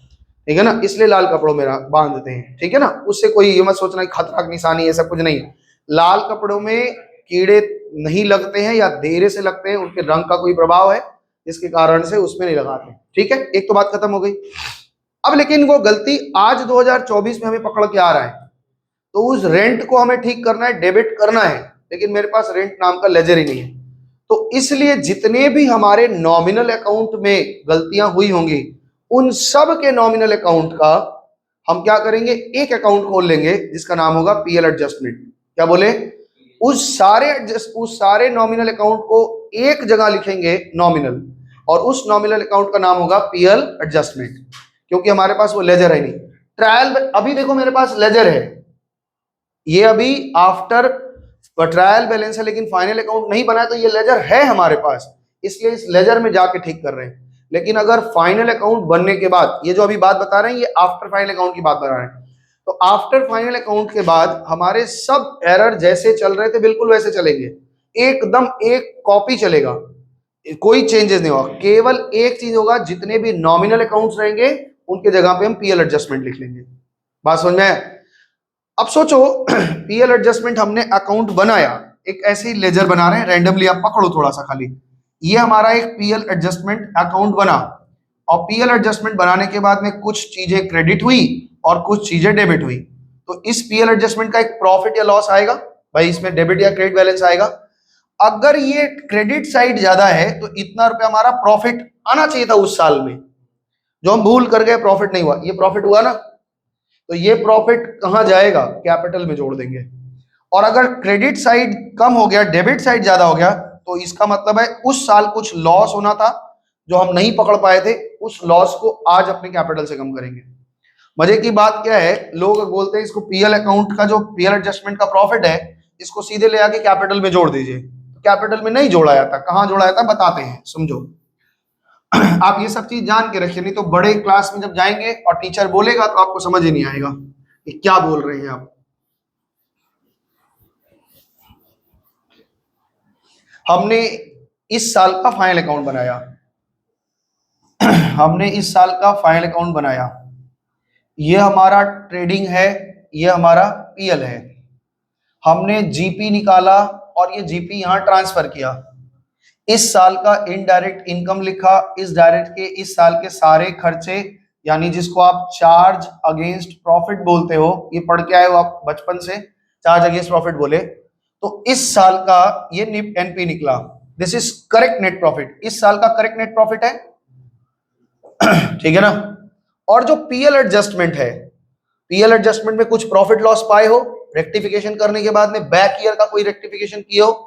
ठीक है ना, इसलिए लाल कपड़ों में बांधते हैं, ठीक है ना। उससे कोई ये मत सोचना कि खतरा की निशानी है, सब कुछ नहीं। लाल कपड़ों में कीड़े नहीं लगते हैं या देर से लगते हैं, उनके रंग का कोई प्रभाव है जिसके कारण से उसमें नहीं लगाते, ठीक है। एक तो बात खत्म हो गई। अब लेकिन वो गलती आज 2024 में हमें पकड़ के आ रहा है, तो उस रेंट को हमें ठीक करना है, डेबिट करना है, लेकिन मेरे पास रेंट नाम का लेजर ही नहीं है। तो इसलिए जितने भी हमारे नॉमिनल अकाउंट में गलतियां हुई होंगी, उन सब के नॉमिनल अकाउंट का हम क्या करेंगे, एक अकाउंट खोल लेंगे जिसका नाम होगा पीएल एडजस्टमेंट। क्या बोले? उस सारे नॉमिनल अकाउंट को एक जगह लिखेंगे नॉमिनल, और उस नॉमिनल अकाउंट का नाम होगा पीएल एडजस्टमेंट, क्योंकि हमारे पास वो लेजर है नहीं। ट्रायल अभी देखो मेरे पास लेजर है, ये अभी आफ्टर ट्रायल बैलेंस है, लेकिन फाइनल अकाउंट नहीं बनाया, तो ये लेजर है हमारे पास, इसलिए इस लेजर में जाके ठीक कर रहे हैं। लेकिन अगर फाइनल अकाउंट बनने के बाद, ये जो अभी बात बता रहे हैं ये आफ्टर फाइनल अकाउंट की बात बता रहे हैं, तो आफ्टर फाइनल अकाउंट के बाद हमारे सब एरर जैसे चल रहे थे बिल्कुल वैसे चलेंगे, एकदम एक कॉपी चलेगा, कोई चेंजेस नहीं होगा। केवल एक चीज होगा, जितने भी नॉमिनल अकाउंट्स रहेंगे उनके जगह पे हम पीएल एडजस्टमेंट लिख लेंगे। बात समझ में? अब सोचो पीएल एडजस्टमेंट हमने अकाउंट बनाया, एक ऐसे ही लेजर बना रहे हैं रैंडमली, आप पकड़ो थोड़ा सा खाली, ये हमारा एक पीएल एडजस्टमेंट अकाउंट बना, और पीएल एडजस्टमेंट बनाने के बाद में कुछ चीजें क्रेडिट हुई और कुछ चीजें डेबिट हुई। तो इस पीएल एडजस्टमेंट का एक प्रॉफिट या लॉस आएगा भाई, इसमें डेबिट या क्रेडिट बैलेंस आएगा। अगर ये क्रेडिट साइड ज्यादा है तो इतना रुपया हमारा प्रॉफिट आना चाहिए था उस साल में, जो हम भूल कर गए, प्रॉफिट नहीं हुआ, ये प्रॉफिट हुआ ना, तो ये प्रॉफिट कहां जाएगा, कैपिटल में जोड़ देंगे। और अगर क्रेडिट साइड कम हो गया, डेबिट साइड ज्यादा हो गया, तो इसका मतलब है उस साल कुछ लॉस होना था जो हम नहीं पकड़ पाए थे, उस लॉस को आज अपने कैपिटल से कम करेंगे। मजे की बात क्या है, लोग बोलते हैं इसको पीएल अकाउंट का जो पीएल एडजस्टमेंट का प्रॉफिट है इसको सीधे ले आके कैपिटल में जोड़ दीजिए। कैपिटल में नहीं जोड़ा जाता, कहां जोड़ा जाता बताते हैं, समझो। आप ये सब चीज जान के रखिए, नहीं तो बड़े क्लास में जब जाएंगे और टीचर बोलेगा तो आपको समझ ही नहीं आएगा कि क्या बोल रहे हैं आप। हमने इस साल का फाइनल अकाउंट बनाया, हमने इस साल का फाइनल अकाउंट बनाया, ये हमारा ट्रेडिंग है, ये हमारा पीएल है। हमने जीपी निकाला और ये जीपी यहां ट्रांसफर किया। इस साल का इनडायरेक्ट इनकम लिखा, इस डायरेक्ट के इस साल के सारे खर्चे, यानी जिसको आप चार्ज अगेंस्ट प्रॉफिट बोलते हो, ये पढ़ के आए हो आप बचपन से, चार्ज अगेंस्ट प्रॉफिट बोले, तो इस साल का ये एनपी निकला, this is correct net profit, इस साल का करेक्ट नेट प्रॉफिट है ठीक है ना। और जो पीएल एडजस्टमेंट है, पीएल एडजस्टमेंट में कुछ प्रॉफिट लॉस पाए हो, रेक्टिफिकेशन करने के बाद में बैक ईयर का कोई रेक्टिफिकेशन किए हो,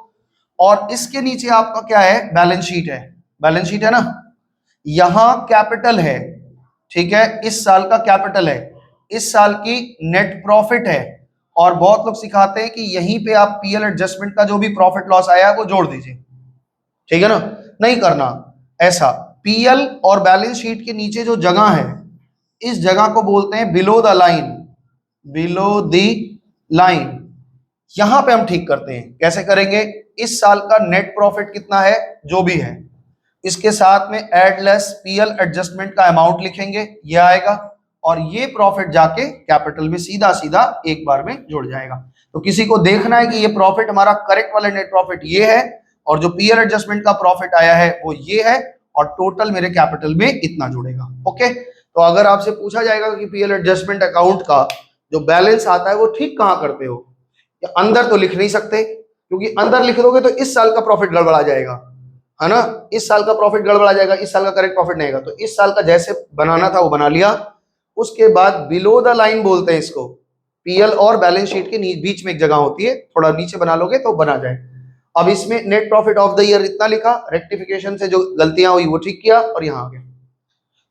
और इसके नीचे आपका क्या है, बैलेंस शीट है, बैलेंस शीट है ना, यहां कैपिटल है, ठीक है, इस साल का कैपिटल है, इस साल की नेट प्रॉफिट है, और बहुत लोग सिखाते हैं कि यहीं पे आप पीएल एडजस्टमेंट का जो भी प्रॉफिट लॉस आया है वो जोड़ दीजिए, ठीक है ना, नहीं करना ऐसा। पीएल और बैलेंस शीट के नीचे जो जगह है, इस जगह को बोलते हैं below the line, below the line. यहां पे हम ठीक करते हैं। कैसे करेंगे? इस साल का नेट प्रॉफिट कितना है, जो भी है, इसके साथ में एड लेस पीएल एडजस्टमेंट का अमाउंट लिखेंगे, ये आएगा, और ये प्रॉफिट जाके कैपिटल में सीधा सीधा एक बार में जुड़ जाएगा। तो किसी को देखना है कि ये प्रॉफिट हमारा करेक्ट वाला नेट प्रॉफिट ये है, और जो पीएल एडजस्टमेंट का प्रॉफिट आया है वो ये है, और टोटल मेरे कैपिटल में इतना जुड़ेगा। ओके, तो अगर आपसे पूछा जाएगा कि पीएल एडजस्टमेंट अकाउंट का जो बैलेंस आता है वो ठीक कहां करते हो, या अंदर तो लिख नहीं सकते, क्योंकि अंदर लिख दोगे तो इस साल का प्रॉफिट गड़बड़ा जाएगा, है ना, इस साल का प्रॉफिट गड़बड़ा जाएगा, इस साल का करेक्ट प्रॉफिट नहीं आएगा। तो इस साल का जैसे बनाना था वो बना लिया, उसके बाद बिलो द लाइन बोलते हैं इसको। पीएल और बैलेंस शीट के बीच में एक जगह होती है, थोड़ा नीचे बना लोगे तो बना जाए। अब इसमें net profit of the year इतना लिखा, रेक्टिफिकेशन से जो गलतियां हुई वो ठीक किया, और यहां आ गए।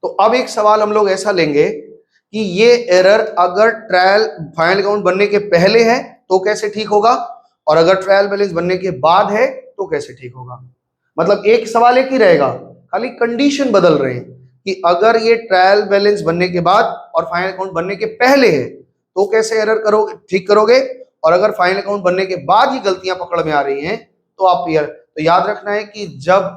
तो अब एक सवाल हम लोग ऐसा लेंगे कि ये एरर अगर ट्रायल फाइनल अकाउंट बनने के पहले है तो कैसे ठीक होगा, और अगर ट्रायल बैलेंस बनने के बाद है तो कैसे ठीक होगा। मतलब एक सवाल एक ही रहेगा, खाली कंडीशन बदल रहे हैं कि अगर ये ट्रायल बैलेंस बनने के बाद और फाइनल अकाउंट बनने के पहले है तो कैसे एरर करोगे, ठीक करोगे, और अगर फाइनल अकाउंट बनने के बाद ही गलतियां पकड़ में आ रही हैं तो आप क्लियर। तो याद रखना है कि जब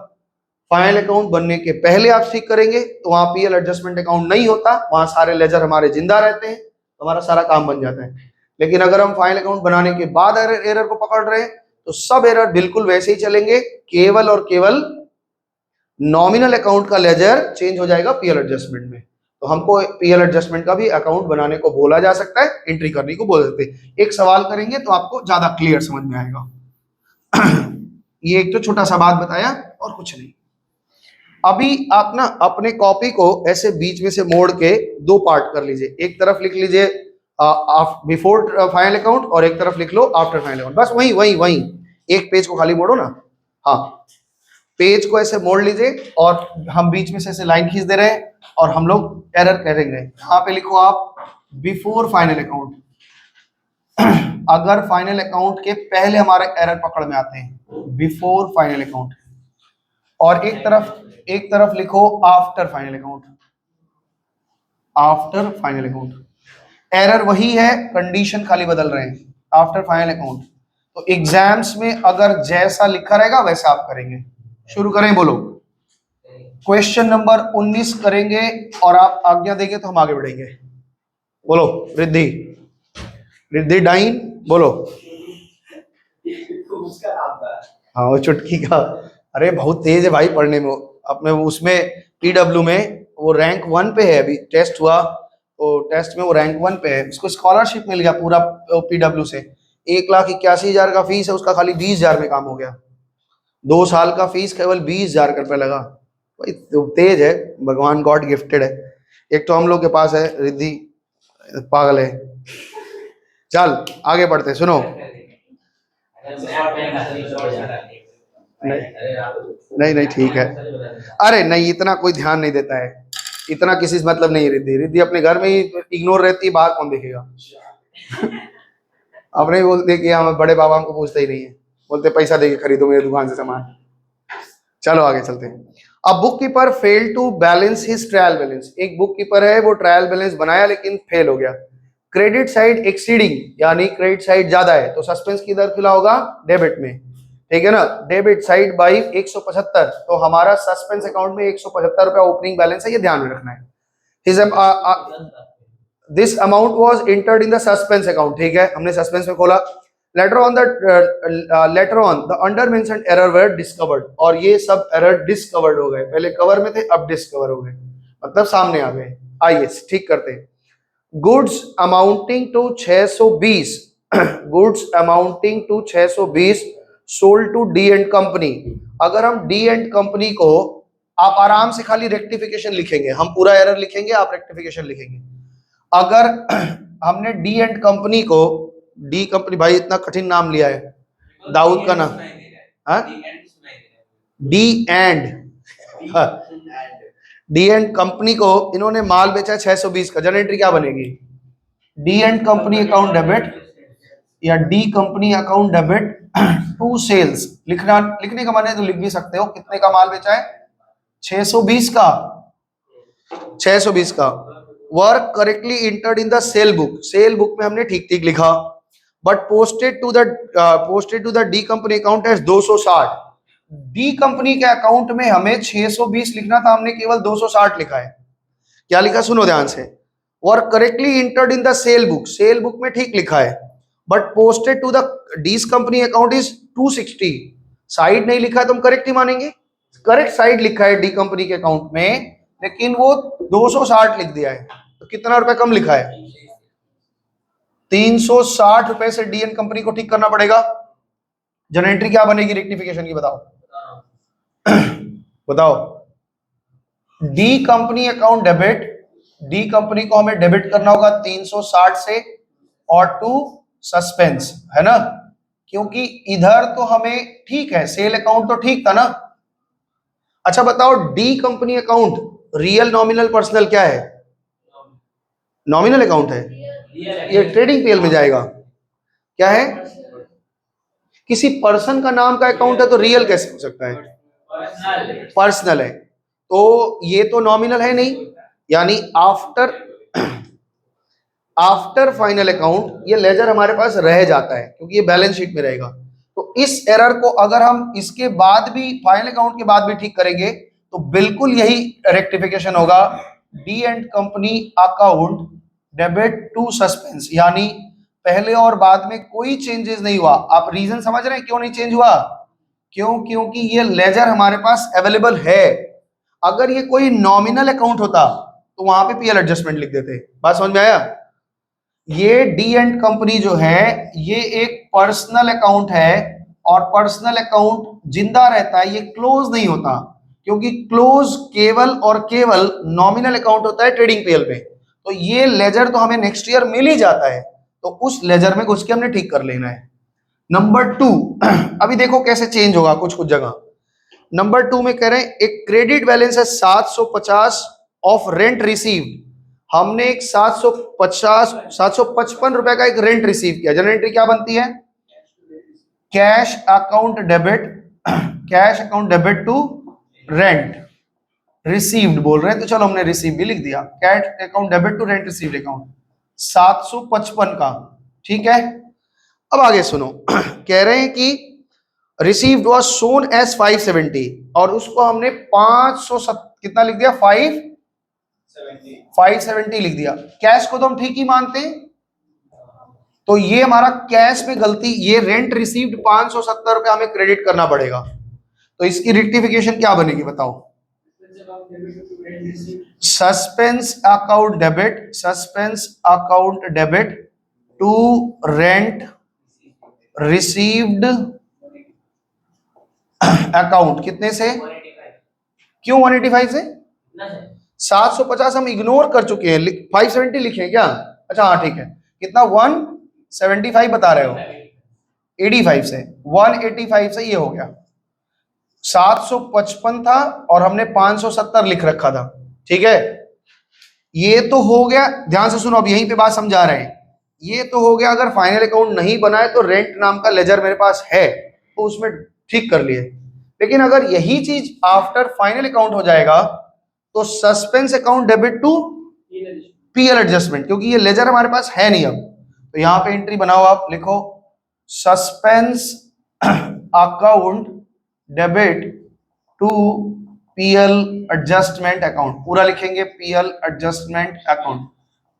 फाइनल अकाउंट बनने के पहले आप ठीक करेंगे तो वहां पीएल एडजस्टमेंट अकाउंट नहीं होता, वहां सारे लेजर हमारे जिंदा रहते हैं, हमारा सारा काम बन जाता है। लेकिन अगर हम फाइनल अकाउंट बनाने के बाद एरर को पकड़ रहे हैं तो सब एरर बिल्कुल वैसे ही चलेंगे, केवल और केवल नॉमिनल अकाउंट का लेजर चेंज हो जाएगा पीएल एडजस्टमेंट में। तो हमको पीएल एडजस्टमेंट का भी अकाउंट बनाने को बोला जा सकता है, एंट्री करने को बोल सकते हैं। एक सवाल करेंगे तो आपको ज्यादा क्लियर समझ में आएगा। ये एक तो छोटा सा बात बताया और कुछ नहीं। अभी आप ना अपने कॉपी को ऐसे बीच में से मोड़ के दो पार्ट कर लीजिए, एक तरफ लिख लीजिए बिफोर फाइनल अकाउंट और एक तरफ लिख लो आफ्टर फाइनल अकाउंट। बस वही वही वही एक पेज को खाली मोड़ो ना, हाँ, पेज को ऐसे मोड़ लीजिए और हम बीच में से ऐसे लाइन खींच दे रहे हैं और हम लोग एरर करेंगे। यहाँ पे लिखो आप बिफोर फाइनल अकाउंट। अगर फाइनल अकाउंट के पहले हमारे एरर पकड़ में आते हैं, बिफोर फाइनल अकाउंट, और एक तरफ लिखो after final account, after final account. Error वही है, कंडीशन खाली बदल रहे हैं, आफ्टर फाइनल अकाउंट। तो एग्जाम्स में अगर जैसा लिखा रहेगा वैसा आप करेंगे। शुरू करें, बोलो। क्वेश्चन नंबर 19 करेंगे और आप आज्ञा देंगे तो हम आगे बढ़ेंगे। बोलो रिद्धि, रिद्धि डाइन, बोलो। हाँ वो चुटकी का, अरे बहुत तेज है भाई पढ़ने में। अपने उसमें पीडब्ल्यू में वो रैंक 1 पे है, अभी टेस्ट हुआ तो टेस्ट में वो रैंक 1 पे है, उसको स्कॉलरशिप मिल गया पूरा पीडब्ल्यू से। 1,81,000 का फीस है उसका, खाली 20,000 में काम हो गया। 2 साल का फीस केवल 20,000 रुपये लगा। भाई तो तेज है, भगवान गॉड गिफ्टेड है। एक तो हम लोग के पास है, रिद्धि पागल है। चल आगे बढ़ते, सुनो। नहीं नहीं ठीक है, अरे नहीं इतना कोई ध्यान नहीं देता है, इतना किसी से मतलब नहीं है। रिद्धि रिद्धि अपने घर में ही इग्नोर रहती है, बाहर कौन देखेगा। अपने ही बोलते कि हम बड़े बाबा हमको पूछते ही नहीं है, बोलते पैसा देके खरीदो मेरी दुकान से सामान। चलो आगे चलते हैं। अब book keeper fail to balance his trial balance. एक बुक कीपर है, वो ट्रायल बैलेंस बनाया लेकिन फेल हो गया। क्रेडिट साइड एक्सीडिंग, यानी क्रेडिट साइड ज्यादा है तो सस्पेंस किधर खुला होगा, डेबिट में, ठीक है ना। डेबिट साइड बाई 175, तो हमारा सस्पेंस अकाउंट में 175 रुपया ओपनिंग बैलेंस है, ये ध्यान में रखना है। This amount was entered in the suspense account, ठीक है, हमने सस्पेंस में खोला। Later on the under mentioned error were discovered, और ये सब एरर डिस्कवर्ड हो गए, पहले कवर में थे अब डिस्कवर हो गए, मतलब सामने आ गए। आइए ठीक करते हैं। Goods amounting to 620, goods amounting to 620 sold to D and company. अगर हम डी एंड कंपनी को, आप आराम से खाली रेक्टिफिकेशन लिखेंगे, हम पूरा एरर लिखेंगे, आप रेक्टिफिकेशन लिखेंगे। अगर हमने डी एंड कंपनी को, डी कंपनी, भाई इतना कठिन नाम लिया है, दाऊद का नाम, D and, D and company को इन्होंने माल बेचा 620 का, जनरल एंट्री क्या बनेगी, D and company account debit या D company account debit to sales. लिखने का मन है तो लिख भी सकते हो। कितने का माल बेचा है? 620 का। 620 का। Work correctly entered in the sale book. Sale book में हमने ठीक ठीक लिखा, but posted to the D company account as 260। D company के अकाउंट में हमें 620 लिखना था, हमने केवल 260 लिखा है। क्या लिखा सुनो ध्यान से। Work correctly entered in the sale book, sale book में ठीक लिखा है, but posted to the D's company account is 260। Side नहीं लिखा है तो हम करेक्ट ही मानेंगे। करेक्ट साइड लिखा है डी कंपनी के अकाउंट में, लेकिन वो 260 लिख दिया है, तो कितना रुपए कम लिखा है? 360 रुपए से डी एंड कंपनी को ठीक करना पड़ेगा। जनरल एंट्री क्या बनेगी रेक्टिफिकेशन की? बताओ बताओ। D company account debit, D company को हमें डेबिट करना होगा 360 से, और टू सस्पेंस, है ना, क्योंकि इधर तो हमें ठीक है, सेल अकाउंट तो ठीक था ना। अच्छा बताओ, D company account real nominal personal क्या है? नॉमिनल अकाउंट है, ये ट्रेडिंग पीएल में जाएगा। क्या है? किसी पर्सन का नाम का अकाउंट है तो रियल कैसे हो सकता है? पर्सनल है, तो ये तो नॉमिनल है नहीं, यानी आफ्टर फाइनल अकाउंट ये लेजर हमारे पास रह जाता है, क्योंकि ये बैलेंस शीट में रहेगा। तो इस एरर को अगर हम इसके बाद भी, फाइनल अकाउंट के बाद भी ठीक करेंगे तो बिल्कुल यही रेक्टिफिकेशन होगा। D and company account debit to suspense, यानी पहले और बाद में कोई चेंजेस नहीं हुआ। आप रीजन समझ रहे हैं क्यों नहीं चेंज हुआ? क्योंकि ये लेजर हमारे पास अवेलेबल है। अगर ये कोई नॉमिनल अकाउंट होता तो वहां पे पीएल एडजस्टमेंट लिख देते। बात समझ में आया? ये डी एंड कंपनी जो है ये एक पर्सनल अकाउंट है, और पर्सनल अकाउंट जिंदा रहता है, ये क्लोज नहीं होता, क्योंकि क्लोज केवल और केवल नॉमिनल अकाउंट होता है ट्रेडिंग पीएल में। तो ये लेजर तो हमें नेक्स्ट ईयर मिल ही जाता है, तो उस लेजर में घुस के हमने ठीक कर लेना है। नंबर 2 अभी देखो कैसे चेंज होगा कुछ कुछ जगह। नंबर 2 में कह रहे हैं एक क्रेडिट बैलेंस है 750 ऑफ रेंट रिसीव्ड। हमने एक 755 रुपए का एक रेंट रिसीव किया। जनरल एंट्री क्या बनती है? Cash account debit, cash account debit to rent received बोल रहे हैं, तो चलो हमने रिसीव भी लिख दिया। Cash account debit to rent received account 755 का, ठीक है। अब आगे सुनो कह रहे हैं कि रिसीव्ड वाज शोन एज 570, और उसको हमने 500 कितना लिख दिया? 570 लिख दिया। कैश को तो हम ठीक ही मानते हैं, तो ये हमारा कैश में गलती, ये रेंट रिसीव्ड 570 रुपए हमें क्रेडिट करना पड़ेगा। तो इसकी रेक्टिफिकेशन क्या बनेगी बताओ? Suspense account debit, suspense account debit to rent received account. कितने से? क्यों 185 से? 750 हम इग्नोर कर चुके हैं, 570 लिखे क्या? अच्छा हाँ ठीक है। कितना? 175 बता रहे हो, 85 से 185 से ये हो गया। 755 था और हमने 570 लिख रखा था, ठीक है। ये तो हो गया, ध्यान से सुनो, अब यहीं पे बात समझा रहे हैं। ये तो हो गया अगर फाइनल अकाउंट नहीं बनाए तो रेंट नाम का लेजर मेरे पास है तो उसमें ठीक कर लिए। लेकिन अगर यही चीज आफ्टर फाइनल अकाउंट हो जाएगा तो suspense account debit to PL adjustment, क्योंकि ये लेजर हमारे पास है नहीं अब। तो यहां पे एंट्री बनाओ, आप लिखो suspense account debit to PL adjustment account, पूरा लिखेंगे PL adjustment account.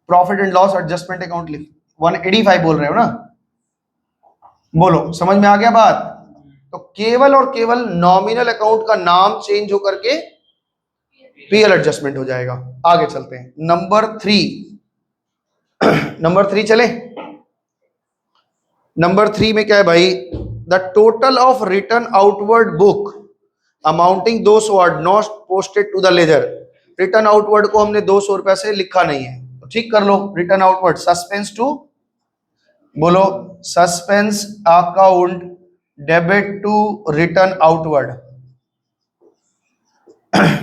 Profit and loss adjustment account लिख 185 बोल रहे हो ना? बोलो समझ में आ गया बात? तो केवल और केवल नॉमिनल अकाउंट का नाम चेंज होकर के पीएल एडजस्टमेंट हो जाएगा। आगे चलते हैं नंबर 3। नंबर 3 चले। नंबर 3 में क्या है भाई? The total of return outward book amounting 200 not posted to the ledger. Return outward को हमने 200 रुपए से लिखा नहीं है, तो ठीक कर लो। रिटर्न आउटवर्ड सस्पेंस टू, बोलो suspense account debit to return outward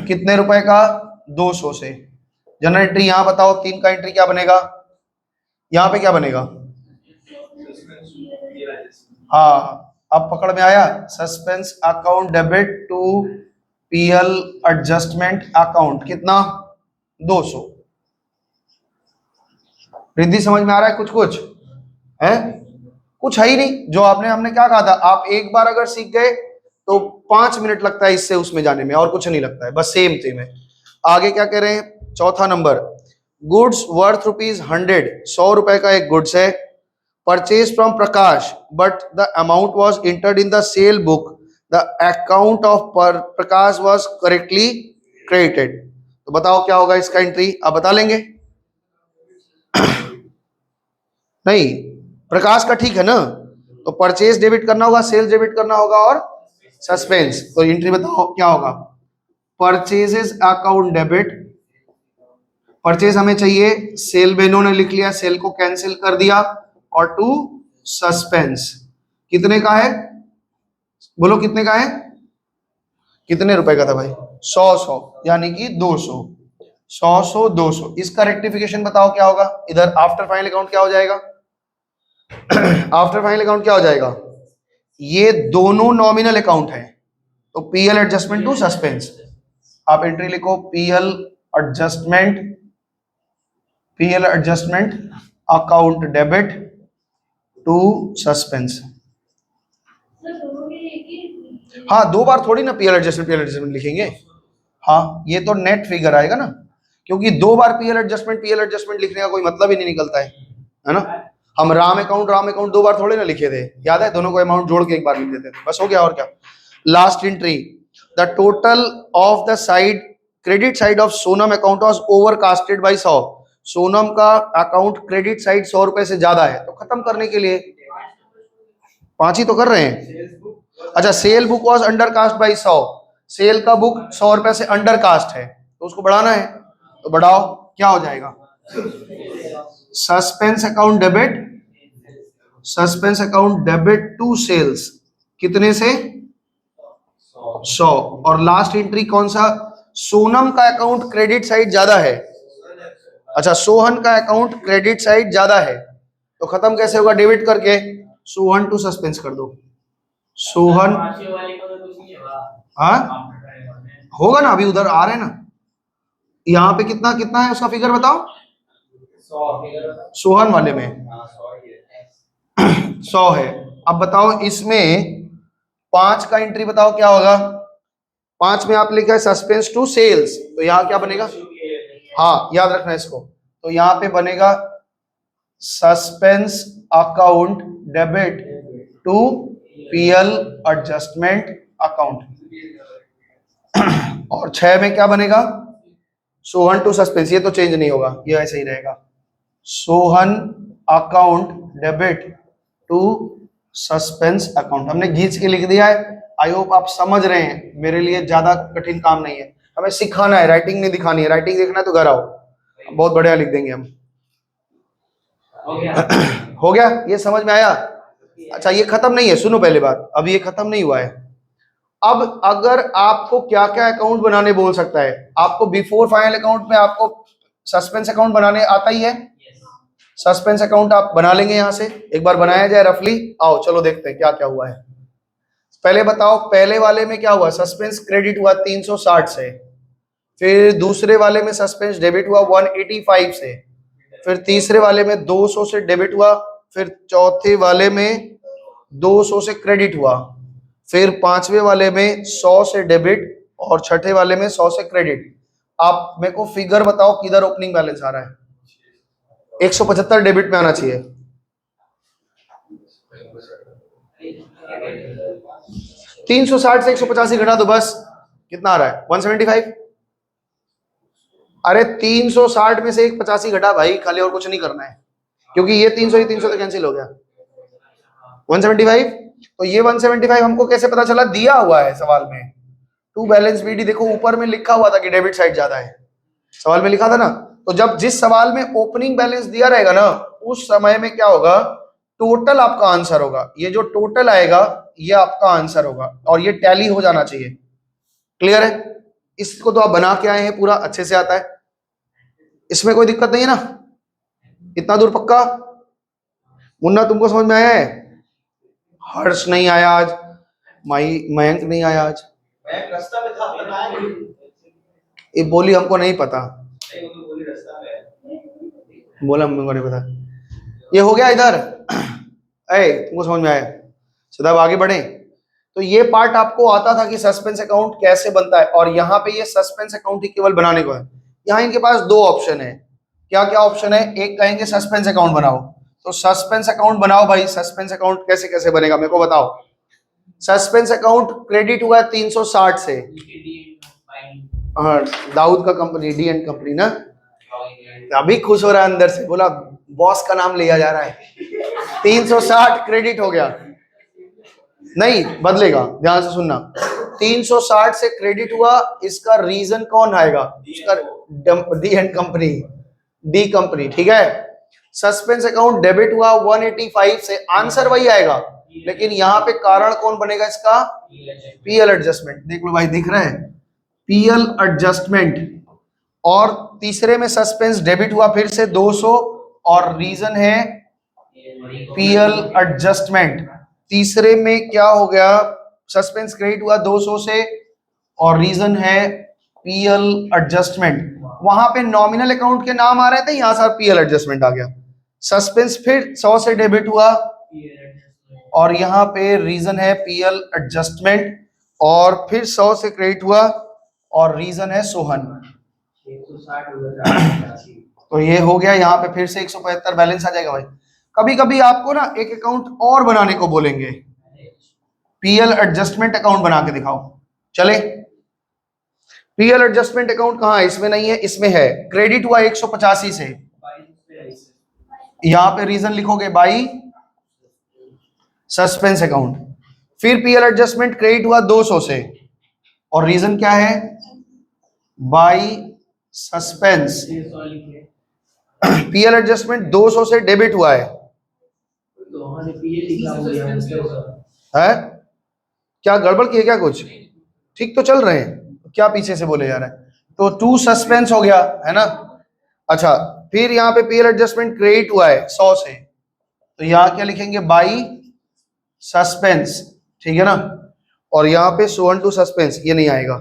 कितने रुपए का? 200 से। जनरल एंट्री यहां बताओ, 3 का एंट्री क्या बनेगा? यहाँ पे क्या बनेगा? हाँ, अब पकड़ में आया। Suspense account debit to PL adjustment account, कितना? 200। रिद्धि समझ में आ रहा है? कुछ कुछ है, कुछ है ही नहीं। जो आपने हमने क्या कहा था, आप एक बार अगर सीख गए तो 5 मिनट लगता है इससे उसमें जाने में, और कुछ नहीं लगता है, बस सेम थी में। आगे क्या कह रहे हैं? चौथा नंबर, गुड्स वर्थ ₹100, 100 रुपए का एक गुड्स है, purchase from Prakash but the amount was entered in the sale book, the account of Prakash was correctly credited. तो बताओ क्या होगा इसका एंट्री, आप बता लेंगे? नहीं, प्रकाश का ठीक है ना, तो परचेज डेबिट करना होगा, सेल्स डेबिट करना होगा, और सस्पेंस। तो एंट्री बताओ क्या होगा? परचेजेस अकाउंट डेबिट, परचेज हमें चाहिए, सेल बेनो ने लिख लिया, सेल को कैंसिल कर दिया, और टू सस्पेंस। कितने का है? बोलो कितने का है? कितने रुपए का था भाई? 100 यानी कि 200। 100 200, इसका रेक्टिफिकेशन बताओ क्या होगा? इधर आफ्टर फाइनल अकाउंट क्या हो जाएगा? आफ्टर फाइनल अकाउंट क्या हो जाएगा? ये दोनों नॉमिनल अकाउंट है, तो पीएल एडजस्टमेंट टू सस्पेंस। आप एंट्री लिखो, PL adjustment account debit to suspense. हाँ, दो बार थोड़ी ना पीएल एडजस्टमेंट लिखेंगे। हाँ, ये तो नेट फिगर आएगा ना, क्योंकि दो बार पीएल एडजस्टमेंट लिखने का कोई मतलब ही नहीं निकलता है ना। हम राम अकाउंट 2 बार थोड़े ना लिखे थे, याद है? दोनों को अमाउंट जोड़ के एक बार लिख देते थे, बस हो गया। और क्या? Last entry, the total of the side credit side of Sonam account was overcasted by 100। Sonam का अकाउंट क्रेडिट साइड 100 रुपए से ज्यादा है, तो खत्म करने के लिए 5 ही तो कर रहे हैं। अच्छा, sale book was undercast by 100, sale का बुक 100 रुपए से अंडरकास्ट है, तो उसको बढ़ाना है, तो बढ़ाओ, क्या हो जाएगा? Suspense account debit to sales, कितने से? 100। और लास्ट एंट्री कौन सा? सोनम का अकाउंट क्रेडिट साइड ज्यादा है। अच्छा, सोहन का अकाउंट क्रेडिट साइड ज्यादा है, तो खत्म कैसे होगा? डेबिट करके सोहन टू सस्पेंस कर दो। सोहन, हाँ होगा ना, अभी उधर आ रहे हैं ना। यहाँ पे कितना कितना है उसका फिगर बताओ? सोहन वाले में 100 है। अब बताओ इसमें 5 का एंट्री बताओ क्या होगा? 5 में आप लिखा है सस्पेंस टू सेल्स, तो यहाँ क्या बनेगा? हाँ, याद रखना इसको, तो यहाँ पे बनेगा suspense account debit to PL adjustment account. और 6 में क्या बनेगा? सोहन टू सस्पेंस, ये तो चेंज नहीं होगा, ये ऐसे ही रहेगा, Sohan account debit to suspense account. हमने घींच के लिख दिया है, आई होप आप समझ रहे हैं, मेरे लिए ज्यादा कठिन काम नहीं है। हमें सिखाना है, राइटिंग नहीं दिखानी है। राइटिंग देखना है तो घर आओ, बहुत बढ़िया लिख देंगे हम। हो गया? ये समझ में आया? अच्छा, ये खत्म नहीं है, सुनो पहले बात, अभी ये खत्म नहीं हुआ है। अब अगर आपको क्या क्या अकाउंट बनाने बोल सकता है, आपको बिफोर फाइनल अकाउंट में आपको सस्पेंस अकाउंट बनाने आता ही है। सस्पेंस अकाउंट आप बना लेंगे, यहां से एक बार बनाया जाए रफली। आओ चलो देखते हैं क्या क्या हुआ है। पहले बताओ, पहले वाले में क्या हुआ? सस्पेंस क्रेडिट हुआ 360 से, फिर दूसरे वाले में सस्पेंस डेबिट हुआ 185 से, फिर तीसरे वाले में 200 से डेबिट हुआ, फिर चौथे वाले में 200 से क्रेडिट हुआ, फिर पांचवे वाले में 100 से डेबिट, और छठे वाले में 100 से क्रेडिट। आप मेरे को फिगर बताओ किधर ओपनिंग बैलेंस आ रहा है? 175 डेबिट में आना चाहिए। 360 से 185 घटा दो, बस कितना आ रहा है? 175। अरे 360 में से 185 घटा भाई, खाली और कुछ नहीं करना है, क्योंकि ये 300 तो कैंसिल हो गया। 175, तो ये 175 हमको कैसे पता चला? दिया हुआ है सवाल में, टू बैलेंस बीडी। देखो ऊपर में लिखा हुआ था कि डेबिट साइड ज्यादा है, सवाल में लिखा था ना। तो जब जिस सवाल में ओपनिंग बैलेंस दिया रहेगा ना, उस समय में क्या होगा? टोटल आपका आंसर होगा। ये जो टोटल आएगा ये आपका आंसर होगा, और ये टैली हो जाना चाहिए। क्लियर है? इसको तो आप बना के आए हैं, पूरा अच्छे से आता है, इसमें कोई दिक्कत नहीं है ना? इतना दूर पक्का? मुन्ना तुमको समझ में आया है? हर्ष नहीं आया आज, मयंक नहीं आया आज। रास्ता में था, बताया नहीं। ये बोली हमको नहीं पता, नहीं, वो तो बोली रास्ता में। बोला हमको नहीं पता। ये हो गया इधर। तुमको समझ में आया? सीधा अब आगे बढ़े। तो ये पार्ट आपको आता था कि सस्पेंस अकाउंट कैसे बनता है, और यहाँ पे ये सस्पेंस अकाउंट ही केवल बनाने को है। यहाँ इनके पास दो ऑप्शन है। क्या क्या ऑप्शन है? एक कहेंगे सस्पेंस अकाउंट बनाओ, तो सस्पेंस अकाउंट बनाओ भाई। सस्पेंस अकाउंट कैसे कैसे बनेगा मेरे को बताओ। सस्पेंस अकाउंट क्रेडिट हुआ 360 से। हाँ, दाऊद का कंपनी, डी एंड कंपनी ना। अभी खुश हो रहा है अंदर से, बोला बॉस का नाम लिया जा रहा है। 360 क्रेडिट हो गया, नहीं बदलेगा, ध्यान से सुनना। 360 से क्रेडिट हुआ, इसका रीजन कौन आएगा? उसका D and company, D company, ठीक है। सस्पेंस अकाउंट डेबिट हुआ 185 से, आंसर वही आएगा, लेकिन यहाँ पे कारण कौन बनेगा इसका? PL adjustment. देख लो भाई, दिख रहा है पीएल एडजस्टमेंट। और तीसरे में सस्पेंस डेबिट हुआ फिर से 200, और रीजन है पीएल एडजस्टमेंट। तीसरे में क्या हो गया? सस्पेंस क्रेडिट हुआ 200 से, और रीजन है पीएल एडजस्टमेंट। वहां पे नॉमिनल अकाउंट के नाम आ रहे थे, यहां से पीएल एडजस्टमेंट आ गया। सस्पेंस फिर 100 से डेबिट हुआ, और यहाँ पे रीजन है पीएल एडजस्टमेंट, और फिर 100 से क्रेडिट हुआ, और रीजन है सोहन। तो ये हो गया। यहाँ पे फिर से 175 बैलेंस आ जाएगा भाई। कभी कभी आपको ना एक अकाउंट और बनाने को बोलेंगे, पीएल एडजस्टमेंट अकाउंट बना के दिखाओ, चले। पीएल एडजस्टमेंट अकाउंट कहाँ है? इसमें नहीं है, इसमें है। क्रेडिट हुआ 185 से, यहां पे रीजन लिखोगे बाई सस्पेंस अकाउंट। फिर पीएल एडजस्टमेंट क्रेडिट हुआ 200 से, और रीजन क्या है? By suspense. पीएल एडजस्टमेंट 200 से डेबिट हुआ है, क्या गड़बड़ की है क्या? कुछ ठीक तो चल रहे हैं, क्या पीछे से बोले जा रहे हैं? तो 2 सस्पेंस हो गया है ना। अच्छा, फिर यहाँ पे पीएल एडजस्टमेंट क्रेडिट हुआ है 100 से, तो यहाँ क्या लिखेंगे? बाई सस्पेंस, ठीक है ना। और यहाँ पे सोन टू सस्पेंस, ये नहीं आएगा।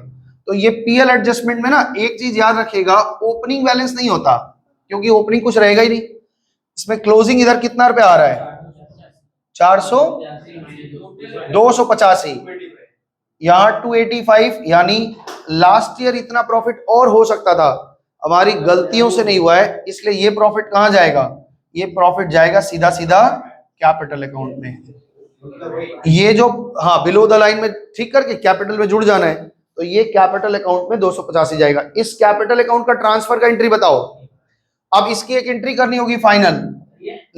तो ये पीएल एडजस्टमेंट में ना एक चीज याद रखिएगा, ओपनिंग बैलेंस नहीं होता, क्योंकि ओपनिंग कुछ रहेगा ही नहीं। इसमें क्लोजिंग इधर कितना रुपया आ रहा है? 400, 285, यहाँ 285, यानी लास्ट ईयर इतना प्रॉफिट और हो सकता था, हमारी गलतियों से नहीं हुआ है, इसलिए ये प्रॉफिट कहाँ जाएगा? ये प्रॉफिट जाएगा सीधा सीधा कैपिटल अकाउंट में। ये जो हाँ बिलो द लाइन में ठीक करके कैपिटल में जुड़ जाना है, तो ये कैपिटल अकाउंट में 285 जाएगा। इस कैपिटल अकाउंट का ट्रांसफर का एंट्री बताओ। अब इसकी एक एंट्री करनी होगी फाइनल,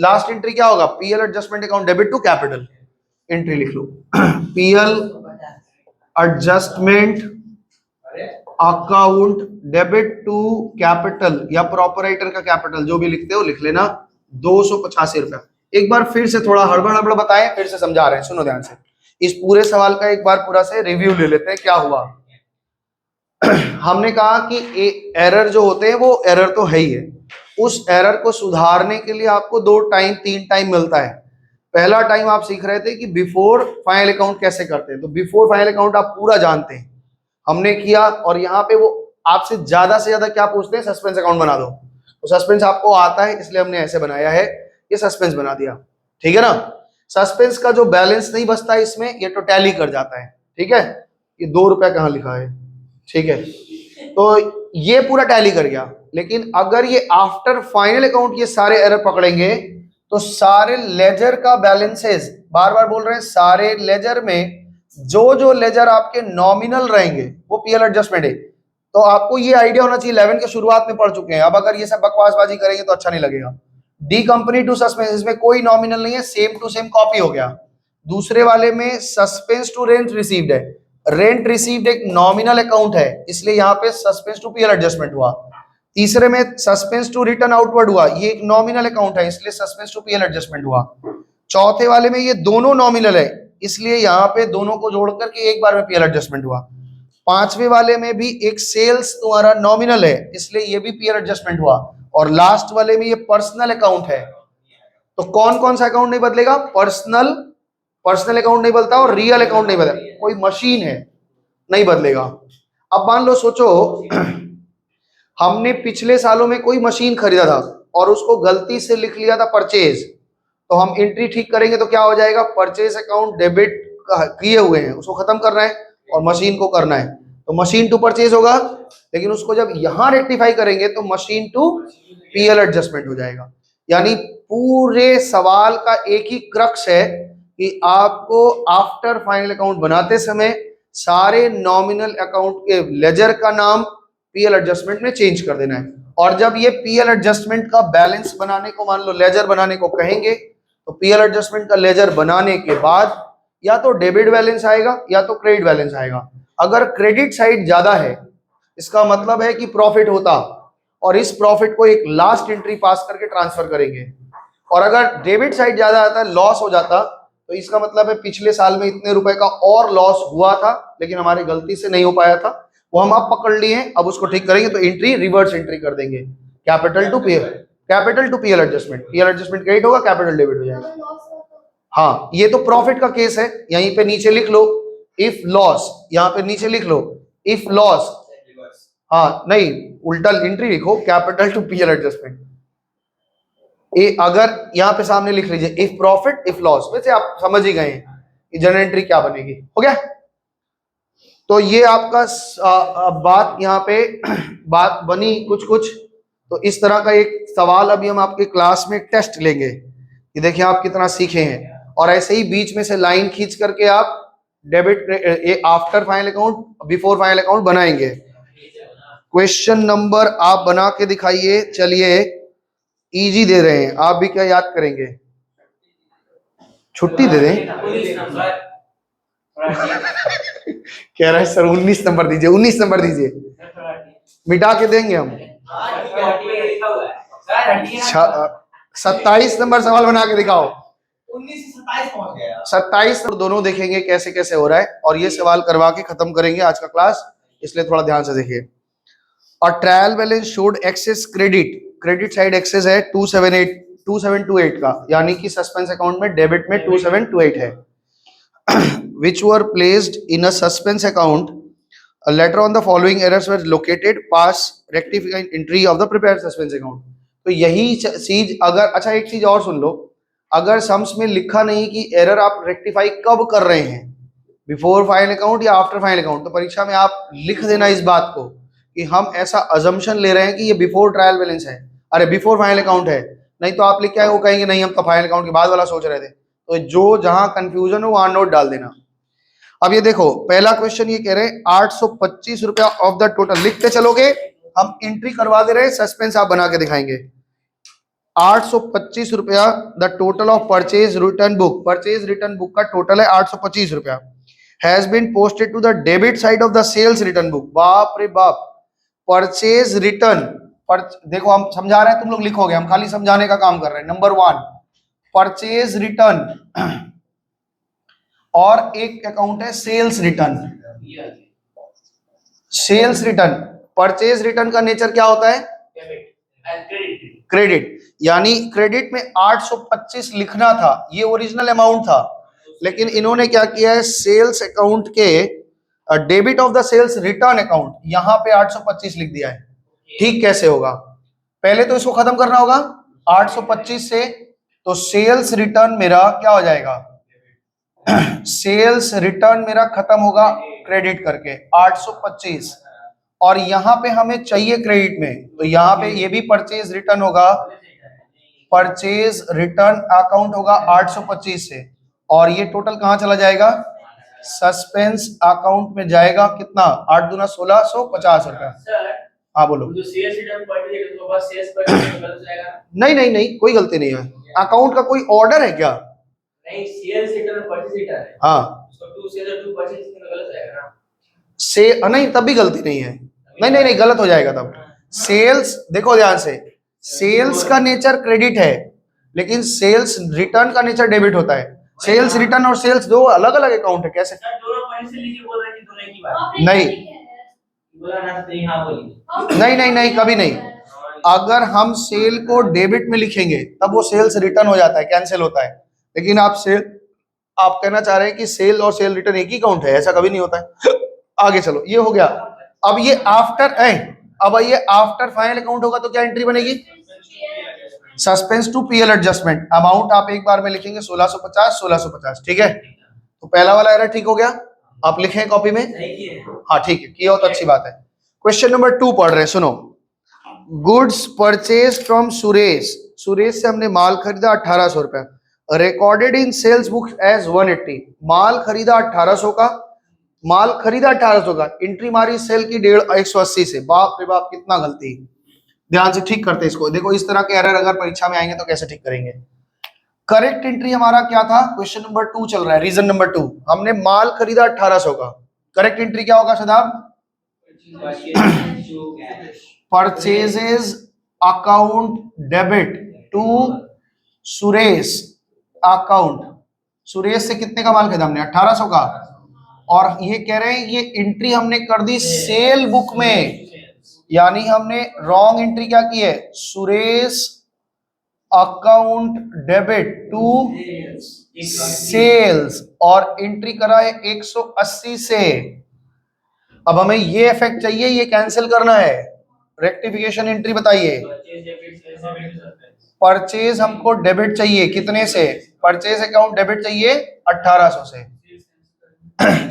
लास्ट एंट्री क्या होगा? PL adjustment account debit to capital, entry लिख लो PL adjustment account debit to capital, या प्रोपराइटर का कैपिटल, जो भी लिखते हो लिख लेना। 285 रुपया। एक बार फिर से थोड़ा हड़बड़ हड़बड़ बताएं, फिर से समझा रहे हैं, सुनो ध्यान से। इस पूरे सवाल का एक बार पूरा से रिव्यू ले लेते हैं, क्या हुआ। हमने कहा कि एरर जो होते हैं वो एरर तो है ही है, उस एरर को सुधारने के लिए आपको 2 टाइम 3 टाइम मिलता है। पहला टाइम आप सीख रहे थे कि बिफोर फाइनल अकाउंट कैसे करते हैं, तो बिफोर फाइनल अकाउंट आप पूरा जानते हैं, हमने किया। और यहाँ पे वो आपसे ज्यादा से ज्यादा क्या पूछते हैं? सस्पेंस अकाउंट बना दो। तो सस्पेंस आपको आता है, इसलिए हमने ऐसे बनाया है, ये सस्पेंस बना दिया, ठीक है ना। सस्पेंस का जो बैलेंस नहीं बचता है इसमें, ये तो टैली कर जाता है, ठीक है। ये 2 रुपया कहाँ लिखा है, ठीक है। तो ये पूरा टैली कर गया। लेकिन अगर ये आफ्टर फाइनल अकाउंट ये सारे एरर पकड़ेंगे, तो सारे लेजर का बैलेंसेस, बार बार बोल रहे हैं, सारे लेजर में जो जो लेजर आपके नॉमिनल रहेंगे वो पीएल एडजस्टमेंट है। तो आपको ये आइडिया होना चाहिए, 11 के शुरुआत में पढ़ चुके हैं। अब अगर ये सब बकवासबाजी करेंगे तो अच्छा नहीं लगेगा। डी कंपनी टू सस्पेंस, इसमें कोई नॉमिनल नहीं है, सेम टू सेम कॉपी हो गया। दूसरे वाले में सस्पेंस टू रेंट रिसीव्ड है, रेंट रिसीव्ड एक नॉमिनल अकाउंट है, इसलिए यहाँ पे सस्पेंस टू पीएल एडजस्टमेंट हुआ। तीसरे में सस्पेंस टू रिटर्न आउटवर्ड हुआ, ये एक नॉमिनल अकाउंट है, इसलिए सस्पेंस टू पीएल एडजस्टमेंट हुआ। चौथे वाले में ये दोनों नॉमिनल है, इसलिए यहाँ पे दोनों को जोड़ करके एक बार में पीएल एडजस्टमेंट हुआ। पांचवे वाले में भी एक सेल्स तुम्हारा नॉमिनल है, इसलिए ये भी पीएल एडजस्टमेंट हुआ। और लास्ट वाले में ये पर्सनल अकाउंट है। तो कौन कौन सा अकाउंट नहीं बदलेगा? पर्सनल अकाउंट नहीं बदलता और रियल अकाउंट नहीं बदलेगा। कोई मशीन है नहीं बदलेगा। अब मान लो, सोचो हमने पिछले सालों में कोई मशीन खरीदा था और उसको गलती से लिख लिया था परचेज, तो हम एंट्री ठीक करेंगे तो क्या हो जाएगा? परचेज अकाउंट डेबिट किए हुए हैं उसको खत्म करना है और मशीन को करना है, तो मशीन टू परचेज होगा। लेकिन उसको जब यहां रेक्टिफाई करेंगे तो मशीन टू पीएल एडजस्टमेंट हो जाएगा। यानी पूरे सवाल का एक ही क्रक्स है कि आपको आफ्टर फाइनल अकाउंट बनाते समय सारे नॉमिनल अकाउंट के लेजर का नाम पीएल एडजस्टमेंट में चेंज कर देना है। और जब ये पीएल एडजस्टमेंट का बैलेंस बनाने को, मान लो लेजर बनाने को कहेंगे, तो पीएल एडजस्टमेंट का लेजर बनाने के बाद या तो डेबिट बैलेंस आएगा या तो क्रेडिट बैलेंस आएगा। अगर क्रेडिट साइड ज्यादा है इसका मतलब है कि प्रॉफिट होता, और इस प्रॉफिट को एक लास्ट एंट्री पास करके ट्रांसफर करेंगे। और अगर डेबिट साइड ज्यादा आता है, लॉस हो जाता, तो इसका मतलब है पिछले साल में इतने रुपए का और लॉस हुआ था लेकिन हमारी गलती से नहीं हो पाया था, वो हम अब पकड़ लिए, अब उसको ठीक करेंगे तो एंट्री रिवर्स एंट्री कर देंगे, capital to PL adjustment. PL adjustment credit होगा, कैपिटल डेबिट हो जाएगा। हाँ, ये तो प्रॉफिट का केस है। यहीं पे नीचे लिख लो इफ लॉस, यहाँ पे नीचे लिख लो इफ लॉस। हाँ नहीं, उल्टा एंट्री लिखो, कैपिटल टू पीएल एडजस्टमेंट। अगर यहाँ पे सामने लिख लीजिए इफ प्रॉफिट इफ लॉस, वैसे आप समझ ही गए कि जनरल एंट्री क्या बनेगी। हो गया? तो ये आपका बात यहाँ पे बात बनी कुछ कुछ। तो इस तरह का एक सवाल अभी हम आपके क्लास में टेस्ट लेंगे कि देखिए आप कितना सीखे हैं। और ऐसे ही बीच में से लाइन खींच करके आप debit after final account before final account बनाएंगे। क्वेश्चन नंबर आप बना के दिखाइए। चलिए, इजी दे रहे हैं, आप भी क्या याद करेंगे? छुट्टी दे दें? कह रहा है सर 19 नंबर दीजिए, 19 नंबर दीजिए, मिटा के देंगे हम। 27 नंबर सवाल बना के दिखाओ। 19 से 27 पहुंच गया। 27 दोनों देखेंगे कैसे कैसे हो रहा है, और ये सवाल करवा के खत्म करेंगे आज का क्लास, इसलिए थोड़ा ध्यान से देखिए। और trial balance showed excess credit side excess है 2728 का, यानी कि सस्पेंस अकाउंट में डेबिट में 2728 है। which were placed in a suspense account, later on the following errors were located, pass rectifying entry of the prepared suspense account। तो यही चीज अगर, अच्छा एक चीज और सुन लो, अगर सम्स में लिखा नहीं कि एरर आप रेक्टिफाई कब कर रहे हैं, बिफोर फाइनल अकाउंट या आफ्टर फाइनल अकाउंट, तो परीक्षा में आप लिख देना इस बात को कि हम ऐसा अजम्पशन ले रहे हैं कि ये बिफोर ट्रायल बैलेंस है, अरे बिफोर फाइनल अकाउंट है। नहीं तो आप लिख के आए, वो कहेंगे नहीं हम तो फाइनल अकाउंट के बाद वाला सोच रहे थे। तो जो जहां कंफ्यूजन हो वहां नोट डाल देना। अब ये देखो, पहला क्वेश्चन ये कह रहे हैं 825 रुपया ऑफ द टोटल, लिखते चलोगे, हम एंट्री करवा दे रहे हैं, सस्पेंस आप बना के दिखाएंगे। 825 रुपया the total of purchase return book, purchase return book का टोटल है 825 रुपया, has been posted to the debit side of the sales return book. बाप रे बाप, परचेज रिटर्न देखो हम समझा रहे हैं, तुम लोग लिखोगे, हम खाली समझाने का काम कर रहे हैं। नंबर 1 परचेज रिटर्न, और एक अकाउंट है sales return. Sales return, purchase return का नेचर क्या होता है? क्रेडिट। यानी क्रेडिट में 825 लिखना था, ये ओरिजिनल अमाउंट था, लेकिन इन्होंने क्या किया है, सेल्स अकाउंट के debit of the sales return account, यहां पे 825 लिख दिया है। ठीक कैसे होगा? पहले तो इसको खत्म करना होगा 825 से, तो सेल्स रिटर्न मेरा क्या हो जाएगा? सेल्स रिटर्न मेरा खत्म होगा क्रेडिट करके 825, और यहां पे हमें चाहिए क्रेडिट में, तो यहां पे ये भी परचेज रिटर्न होगा, परचेज रिटर्न अकाउंट होगा 825 से, और ये टोटल कहां चला जाएगा? सस्पेंस अकाउंट में जाएगा। कितना? 8 दूना 1650 रुपया। हाँ बोलो। जो सेल्स रिटर्न परचेज है तो बस सेल्स परचेज गलत जाएगा? नहीं नहीं नहीं, कोई गलती नहीं है। अकाउंट का कोई ऑर्डर है क्या? नहीं, सेल्स रिटर्न परचेज रिटर्न है। हाँ, उसको टू सेल्स टू परचेज इसमें गलत जाएगा ना? से नहीं, तब भी गलती नहीं है। नहीं नहीं नहीं, गलत हो जाएगा तब। सेल्स देखो ध्यान से, सेल्स का नेचर क्रेडिट है, लेकिन सेल्स रिटर्न का नेचर डेबिट होता है। सेल्स रिटर्न और सेल्स दो अलग अलग अकाउंट है। कैसे? सर दोनों पॉइंट से लीजिए, बोल रहे हैं कि दोनों की बात नहीं बोला ना, तो यहां बोलिए। नहीं नहीं नहीं, कभी नहीं। अगर हम सेल को डेबिट में लिखेंगे तब वो सेल्स रिटर्न हो जाता है, कैंसिल होता है। लेकिन आप कहना चाह रहे हैं कि सेल और सेल रिटर्न एक ही काउंट है, ऐसा कभी नहीं होता है। आगे चलो, ये हो गया। अब ये आफ्टर फाइनल अकाउंट होगा तो क्या एंट्री बनेगी? Suspense to PL adjustment. Amount आप एक बार में लिखेंगे 1650। ठीक है, तो पहला वाला एरर ठीक हो गया। आप लिखें कॉपी में। हाँ ठीक है, किया हो तो अच्छी बात है। क्वेश्चन नंबर 2 पढ़ रहे हैं, सुनो। Goods purchase from Suresh. Suresh से हमने माल खरीदा 1800 रुपए, recorded in sales book as 180। माल खरीदा 1800 का, माल खरीदा 1800 का, एंट्री मारी सेल की 180 से। बाप रे बाप, कितना गलती। ध्यान से ठीक करते इसको। देखो इस तरह के एरर अगर परीक्षा में आएंगे तो कैसे ठीक करेंगे। करेक्ट एंट्री हमारा क्या था? क्वेश्चन नंबर 2 चल रहा है, रीजन नंबर 2। हमने माल खरीदा 1800 का, करेक्ट एंट्री क्या होगा Shadab? Purchases account debit to Suresh account. Suresh से कितने का माल खरीदा हमने? 1800 का। और ये कह रहे हैं ये एंट्री हमने कर दी सेल बुक में, यानी हमने रॉन्ग एंट्री क्या की है? Suresh account debit to sales, और एंट्री करा है 180 से। अब हमें ये इफेक्ट चाहिए, ये कैंसिल करना है। रेक्टिफिकेशन एंट्री बताइए। परचेज हमको डेबिट चाहिए, कितने से? परचेज अकाउंट डेबिट चाहिए 1800 से।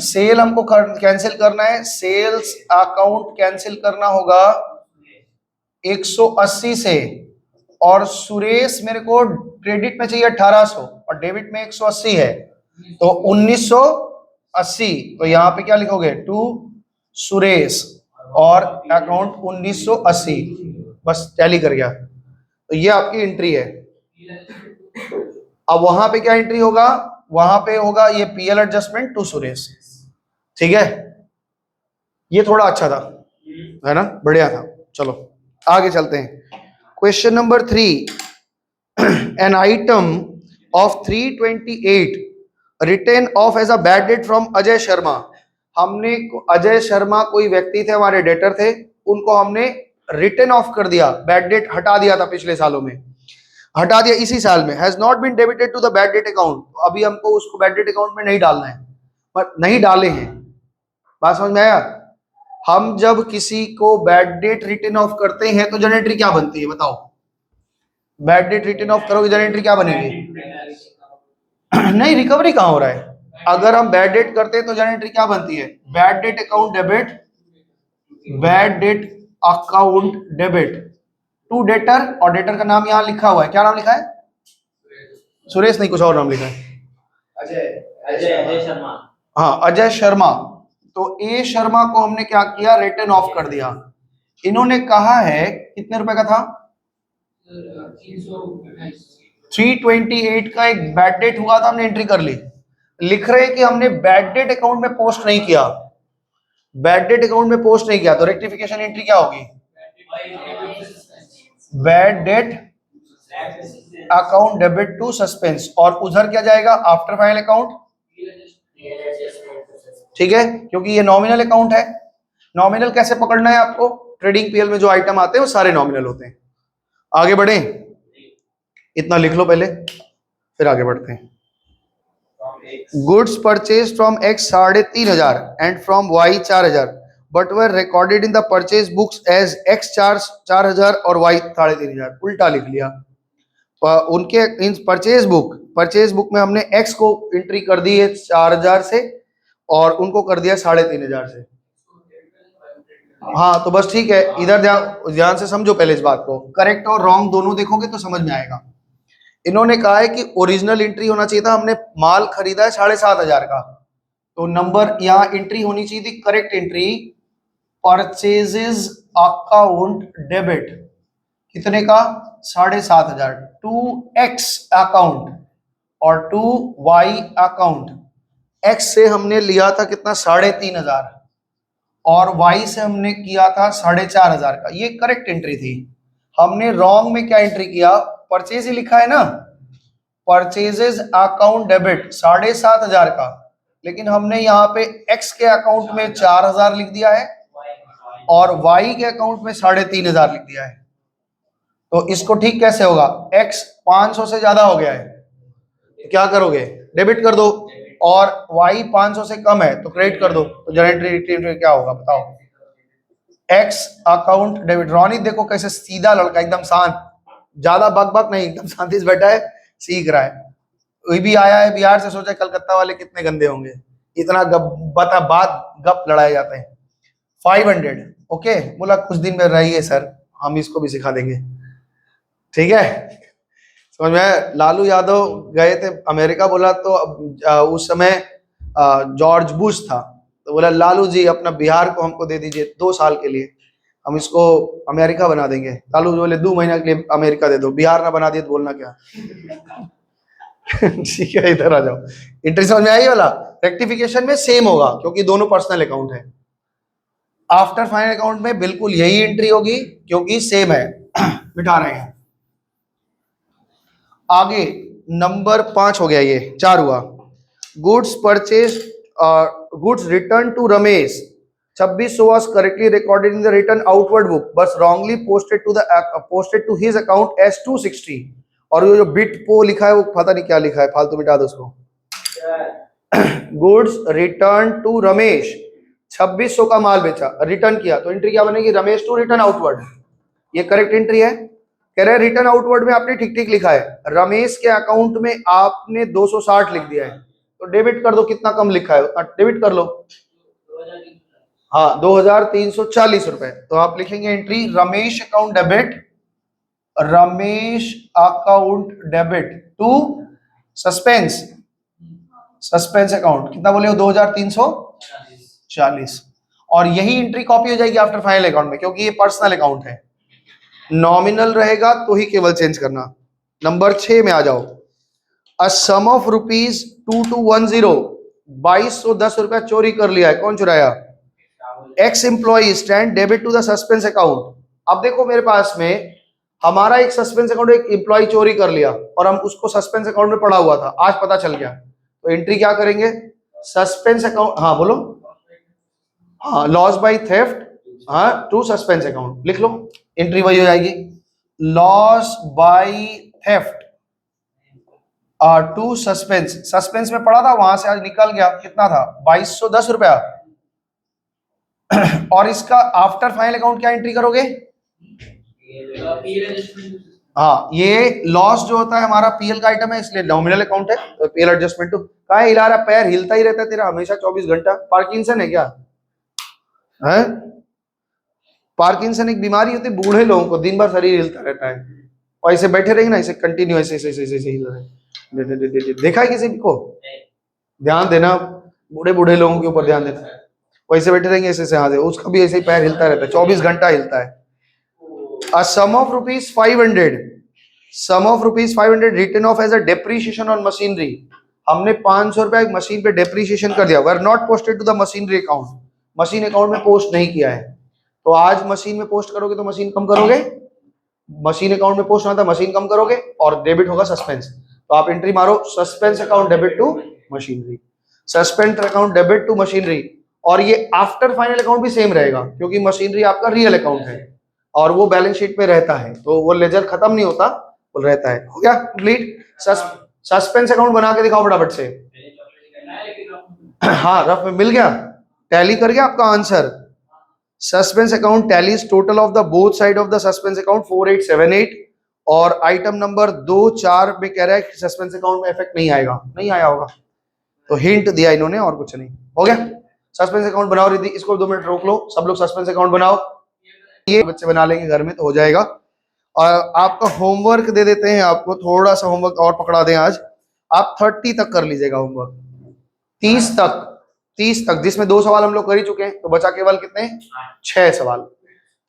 सेल हमको कैंसिल करना है, सेल्स अकाउंट कैंसिल करना होगा 180 से, और सुरेश मेरे को क्रेडिट में चाहिए 1800 और डेबिट में 180 है, तो 1980। तो यहाँ पे क्या लिखोगे? टू सुरेश और अकाउंट 1980, बस टैली कर गया। तो ये आपकी एंट्री है। अब वहां पे क्या एंट्री होगा? वहां पे होगा ये पीएल एडजस्टमेंट टू सुरेश। ठीक है, ये थोड़ा अच्छा था, है ना, बढ़िया था। चलो आगे चलते हैं। Question number 3। An item of 328 written off as a bad debt from Ajay Sharma. हमने अजय शर्मा कोई व्यक्ति थे, हमारे डेटर थे, उनको हमने रिटर्न ऑफ कर दिया, बैड डेट हटा दिया था, पिछले सालों में हटा दिया, इसी साल में। Has not been debited to the bad debt account. अभी हमको उसको बैड डेट अकाउंट में नहीं डालना है, पर नहीं डाले हैं। बात समझ में आया? हम जब किसी को बैड डेट रिटर्न ऑफ करते हैं तो जनरल एंट्री क्या बनती है बताओ? बैड डेट रिटर्न ऑफ करोगे जनरल एंट्री क्या बनेगी? नहीं, रिकवरी कहां हो रहा है? अगर हम बैड डेट करते हैं तो जनरल एंट्री क्या बनती है? Bad debt account debit, bad debt account debit to debtor, और डेटर का नाम यहां लिखा हुआ है, क्या नाम लिखा है? सुरेश नहीं, कुछ और नाम लिखा है। अजय शर्मा। हाँ, अजय शर्मा। तो ए शर्मा को हमने क्या किया? रिटर्न ऑफ कर दिया। इन्होंने कहा है कितने रुपए का था? 328 का एक बैड डेट हुआ था, हमने एंट्री कर ली। लिख रहे हैं कि हमने बैड डेट अकाउंट में पोस्ट नहीं किया, बैड डेट अकाउंट में पोस्ट नहीं किया, तो रेक्टिफिकेशन एंट्री क्या होगी? Bad debt account debit to suspense, और उधर क्या जाएगा? After final account. ठीक है, क्योंकि ये नॉमिनल अकाउंट है। नॉमिनल कैसे पकड़ना है आपको? ट्रेडिंग पीएल में जो आइटम आते हैं वो सारे नॉमिनल होते हैं। आगे बढ़े, इतना लिख लो पहले, फिर आगे बढ़ते हैं। Goods purchase from X 3500 and from Y 4000, but were recorded in the purchase books as X 4000 और वाई 3500। उल्टा लिख लिया। उनके इन परचेज बुक में हमने एक्स को एंट्री कर दी है 4000 से, और उनको कर दिया 3500 से। हाँ तो बस ठीक है, इधर ध्यान से समझो पहले इस बात को। करेक्ट और रॉन्ग दोनों देखोगे तो समझ में आएगा। इन्होंने कहा है कि ओरिजिनल एंट्री होना चाहिए था, हमने माल खरीदा है 7500 का, तो नंबर यहाँ एंट्री होनी चाहिए थी, correct entry purchases account debit कितने का? 7500 टू एक्स अकाउंट और टू वाई अकाउंट। एक्स से हमने लिया था कितना? 3500, और वाई से हमने किया था 4500 का। ये करेक्ट एंट्री थी। हमने रॉन्ग में क्या एंट्री किया? परचेज ही लिखा है ना, परचेजेस अकाउंट डेबिट 7500 का, लेकिन हमने यहाँ पे एक्स के अकाउंट में 4000 लिख दिया है और वाई के अकाउंट में 3500 लिख दिया है। तो इसको ठीक कैसे होगा, x 500 से ज्यादा हो गया है तो क्या करोगे, डेबिट कर दो, और y 500 से कम है तो क्रेडिट कर दो। तो जनरल एंट्री क्या होगा बताओ, x अकाउंट डेबिट। रोनी देखो कैसे सीधा लड़का, एकदम शांत, ज्यादा बक बक नहीं, एकदम शांति से बैठा है, सीख रहा है। कोई भी आया है बिहार से, सोचा कलकत्ता वाले कितने गंदे होंगे, इतना बात गप लड़ाए जाते हैं। 500 ओके, बोला कुछ दिन में रहिए सर, हम इसको भी सिखा देंगे, ठीक है। समझ में। लालू यादव गए थे अमेरिका, बोला तो उस समय जॉर्ज बुश था, तो बोला लालू जी अपना बिहार को हमको दे दीजिए 2 साल के लिए, हम इसको अमेरिका बना देंगे। लालू जी बोले 2 महीना के लिए अमेरिका दे दो, बिहार ना बना दिए तो बोलना क्या। ठीक है, इधर आ जाओ। एंट्री समझ में आई वाला। रेक्टिफिकेशन में सेम होगा क्योंकि दोनों पर्सनल अकाउंट है। आफ्टर फाइनल अकाउंट में बिल्कुल यही एंट्री होगी क्योंकि सेम है। मिटा रहे हैं। आगे नंबर 5 हो गया, ये 4 हुआ। Goods purchase, goods return to Ramesh 2600 was correctly recorded in the written outward book but wrongly posted to his account as 260। और ये जो बिट पो लिखा है वो पता नहीं क्या लिखा है, फालतू मिटा दो उसको। गुड्स रिटर्न टू रमेश 2600 का माल बेचा, रिटर्न किया, तो एंट्री क्या बनेगी, रमेश टू रिटर्न आउटवर्ड। ये करेक्ट एंट्री है। कह रहे रिटर्न आउटवर्ड में आपने ठीक ठीक लिखा है, रमेश के अकाउंट में आपने 260 लिख दिया है, तो डेबिट कर दो, कितना कम लिखा है उतना डेबिट कर लो। हाँ 2340 रुपए। तो आप लिखेंगे entry Ramesh account debit, Ramesh account debit to suspense, suspense account कितना बोले हो 2340। और यही एंट्री कॉपी हो जाएगी आफ्टर फाइनल अकाउंट में क्योंकि ये पर्सनल अकाउंट है। नॉमिनल रहेगा तो ही केवल चेंज करना। नंबर 6 में आ जाओ। अ सम ऑफ रुपीज 2210, 2210 रुपया चोरी कर लिया है। कौन चुराया, ex employee stand debit to the suspense account. अब देखो मेरे पास में हमारा एक सस्पेंस अकाउंट, एक एम्प्लॉय चोरी कर लिया और हम उसको सस्पेंस अकाउंट में पड़ा हुआ था, आज पता चल गया, तो एंट्री क्या करेंगे, सस्पेंस अकाउंट। हाँ बोलो, हाँ लॉस बाय थेफ्ट, हाँ टू सस्पेंस अकाउंट लिख लो, एंट्री वही हो जाएगी, loss by theft to suspense. Suspense में पड़ा था, वहां से आज निकल गया, कितना था 2210 रुपया। और इसका आफ्टर फाइनल अकाउंट क्या एंट्री करोगे, हाँ ये लॉस जो होता है हमारा पीएल का आइटम है इसलिए नॉमिनल अकाउंट है, तो पीएल एडजस्टमेंट टू। कहा है हिला रहा, पैर हिलता ही रहता है तेरा हमेशा 24 घंटा, पार्किंसन है क्या है? पार्किंसन एक बीमारी होती है बूढ़े लोगों को, दिन भर शरीर हिलता रहता है, और ऐसे बैठे रहेंगे ना, ऐसे कंटिन्यू ऐसे ऐसे ऐसे ऐसे हिल रहे। देखा है किसी को, ध्यान देना, बूढ़े बूढ़े लोगों के ऊपर ध्यान देना, वैसे बैठे रहेंगे ऐसे ऐसे, हाँ उसका भी ऐसे ही पैर हिलता रहता है, 24 घंटा हिलता है। A sum of rupees 500, sum of rupees 500 written off as a depreciation on machinery। हमने 500 रुपया एक मशीन पे डेप्रीशिएशन कर दिया, were not posted to the machinery account, machine account में पोस्ट नहीं किया है। तो आज मशीन में पोस्ट करोगे तो मशीन कम करोगे, मशीन अकाउंट में पोस्ट होना था मशीन कम करोगे, और डेबिट होगा सस्पेंस। तो आप एंट्री मारो suspense account debit to machinery, suspense account debit to machinery. और ये आफ्टर फाइनल अकाउंट भी सेम रहेगा क्योंकि मशीनरी आपका रियल अकाउंट है और वो बैलेंस शीट पे रहता है, तो वो लेजर खत्म नहीं होता, वो रहता है। हो गया कंप्लीट। सस्पेंस अकाउंट बना के दिखाओ फटाफट से। हाँ रफ में मिल गया, टैली कर गया आपका answer. Suspense account tallies total of the both side of the suspense account 4878। और आइटम नंबर 2-4 में कह रहा है कि सस्पेंस अकाउंट में इफेक्ट नहीं आएगा, नहीं आया होगा, तो हिंट दिया इन्होंने और कुछ नहीं। हो गया, सस्पेंस अकाउंट बनाओ रिद्धि, इसको 2 मिनट रोक लो, सब लोग सस्पेंस अकाउंट बनाओ, ये बच्चे बना लेंगे घर में तो हो जाएगा। और आपका होमवर्क दे देते हैं, आपको थोड़ा सा होमवर्क और पकड़ा दें आज। आप 30 तक कर लीजिएगा होमवर्क, 30 तक, जिसमें 2 सवाल हम लोग कर ही चुके हैं, तो बचा केवल कितने 6 सवाल,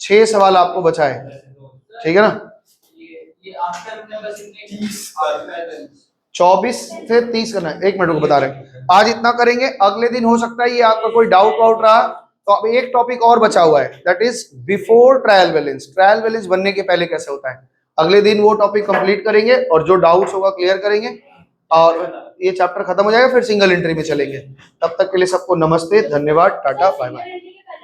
6 सवाल आपको बचा है, ठीक है ना। 24 से 30 करना है, 1 मिनट को बता रहे हैं। आज इतना करेंगे, अगले दिन हो सकता है ये आपका कोई डाउट वाउट रहा तो अब एक टॉपिक और बचा हुआ है, that is before trial balance. Trial balance बनने के पहले कैसे होता है, अगले दिन वो टॉपिक कंप्लीट करेंगे और जो डाउट्स होगा क्लियर करेंगे और ये चैप्टर खत्म हो जाएगा, फिर सिंगल एंट्री में चलेंगे। तब तक के लिए सबको नमस्ते, धन्यवाद, टाटा, बाय बाय।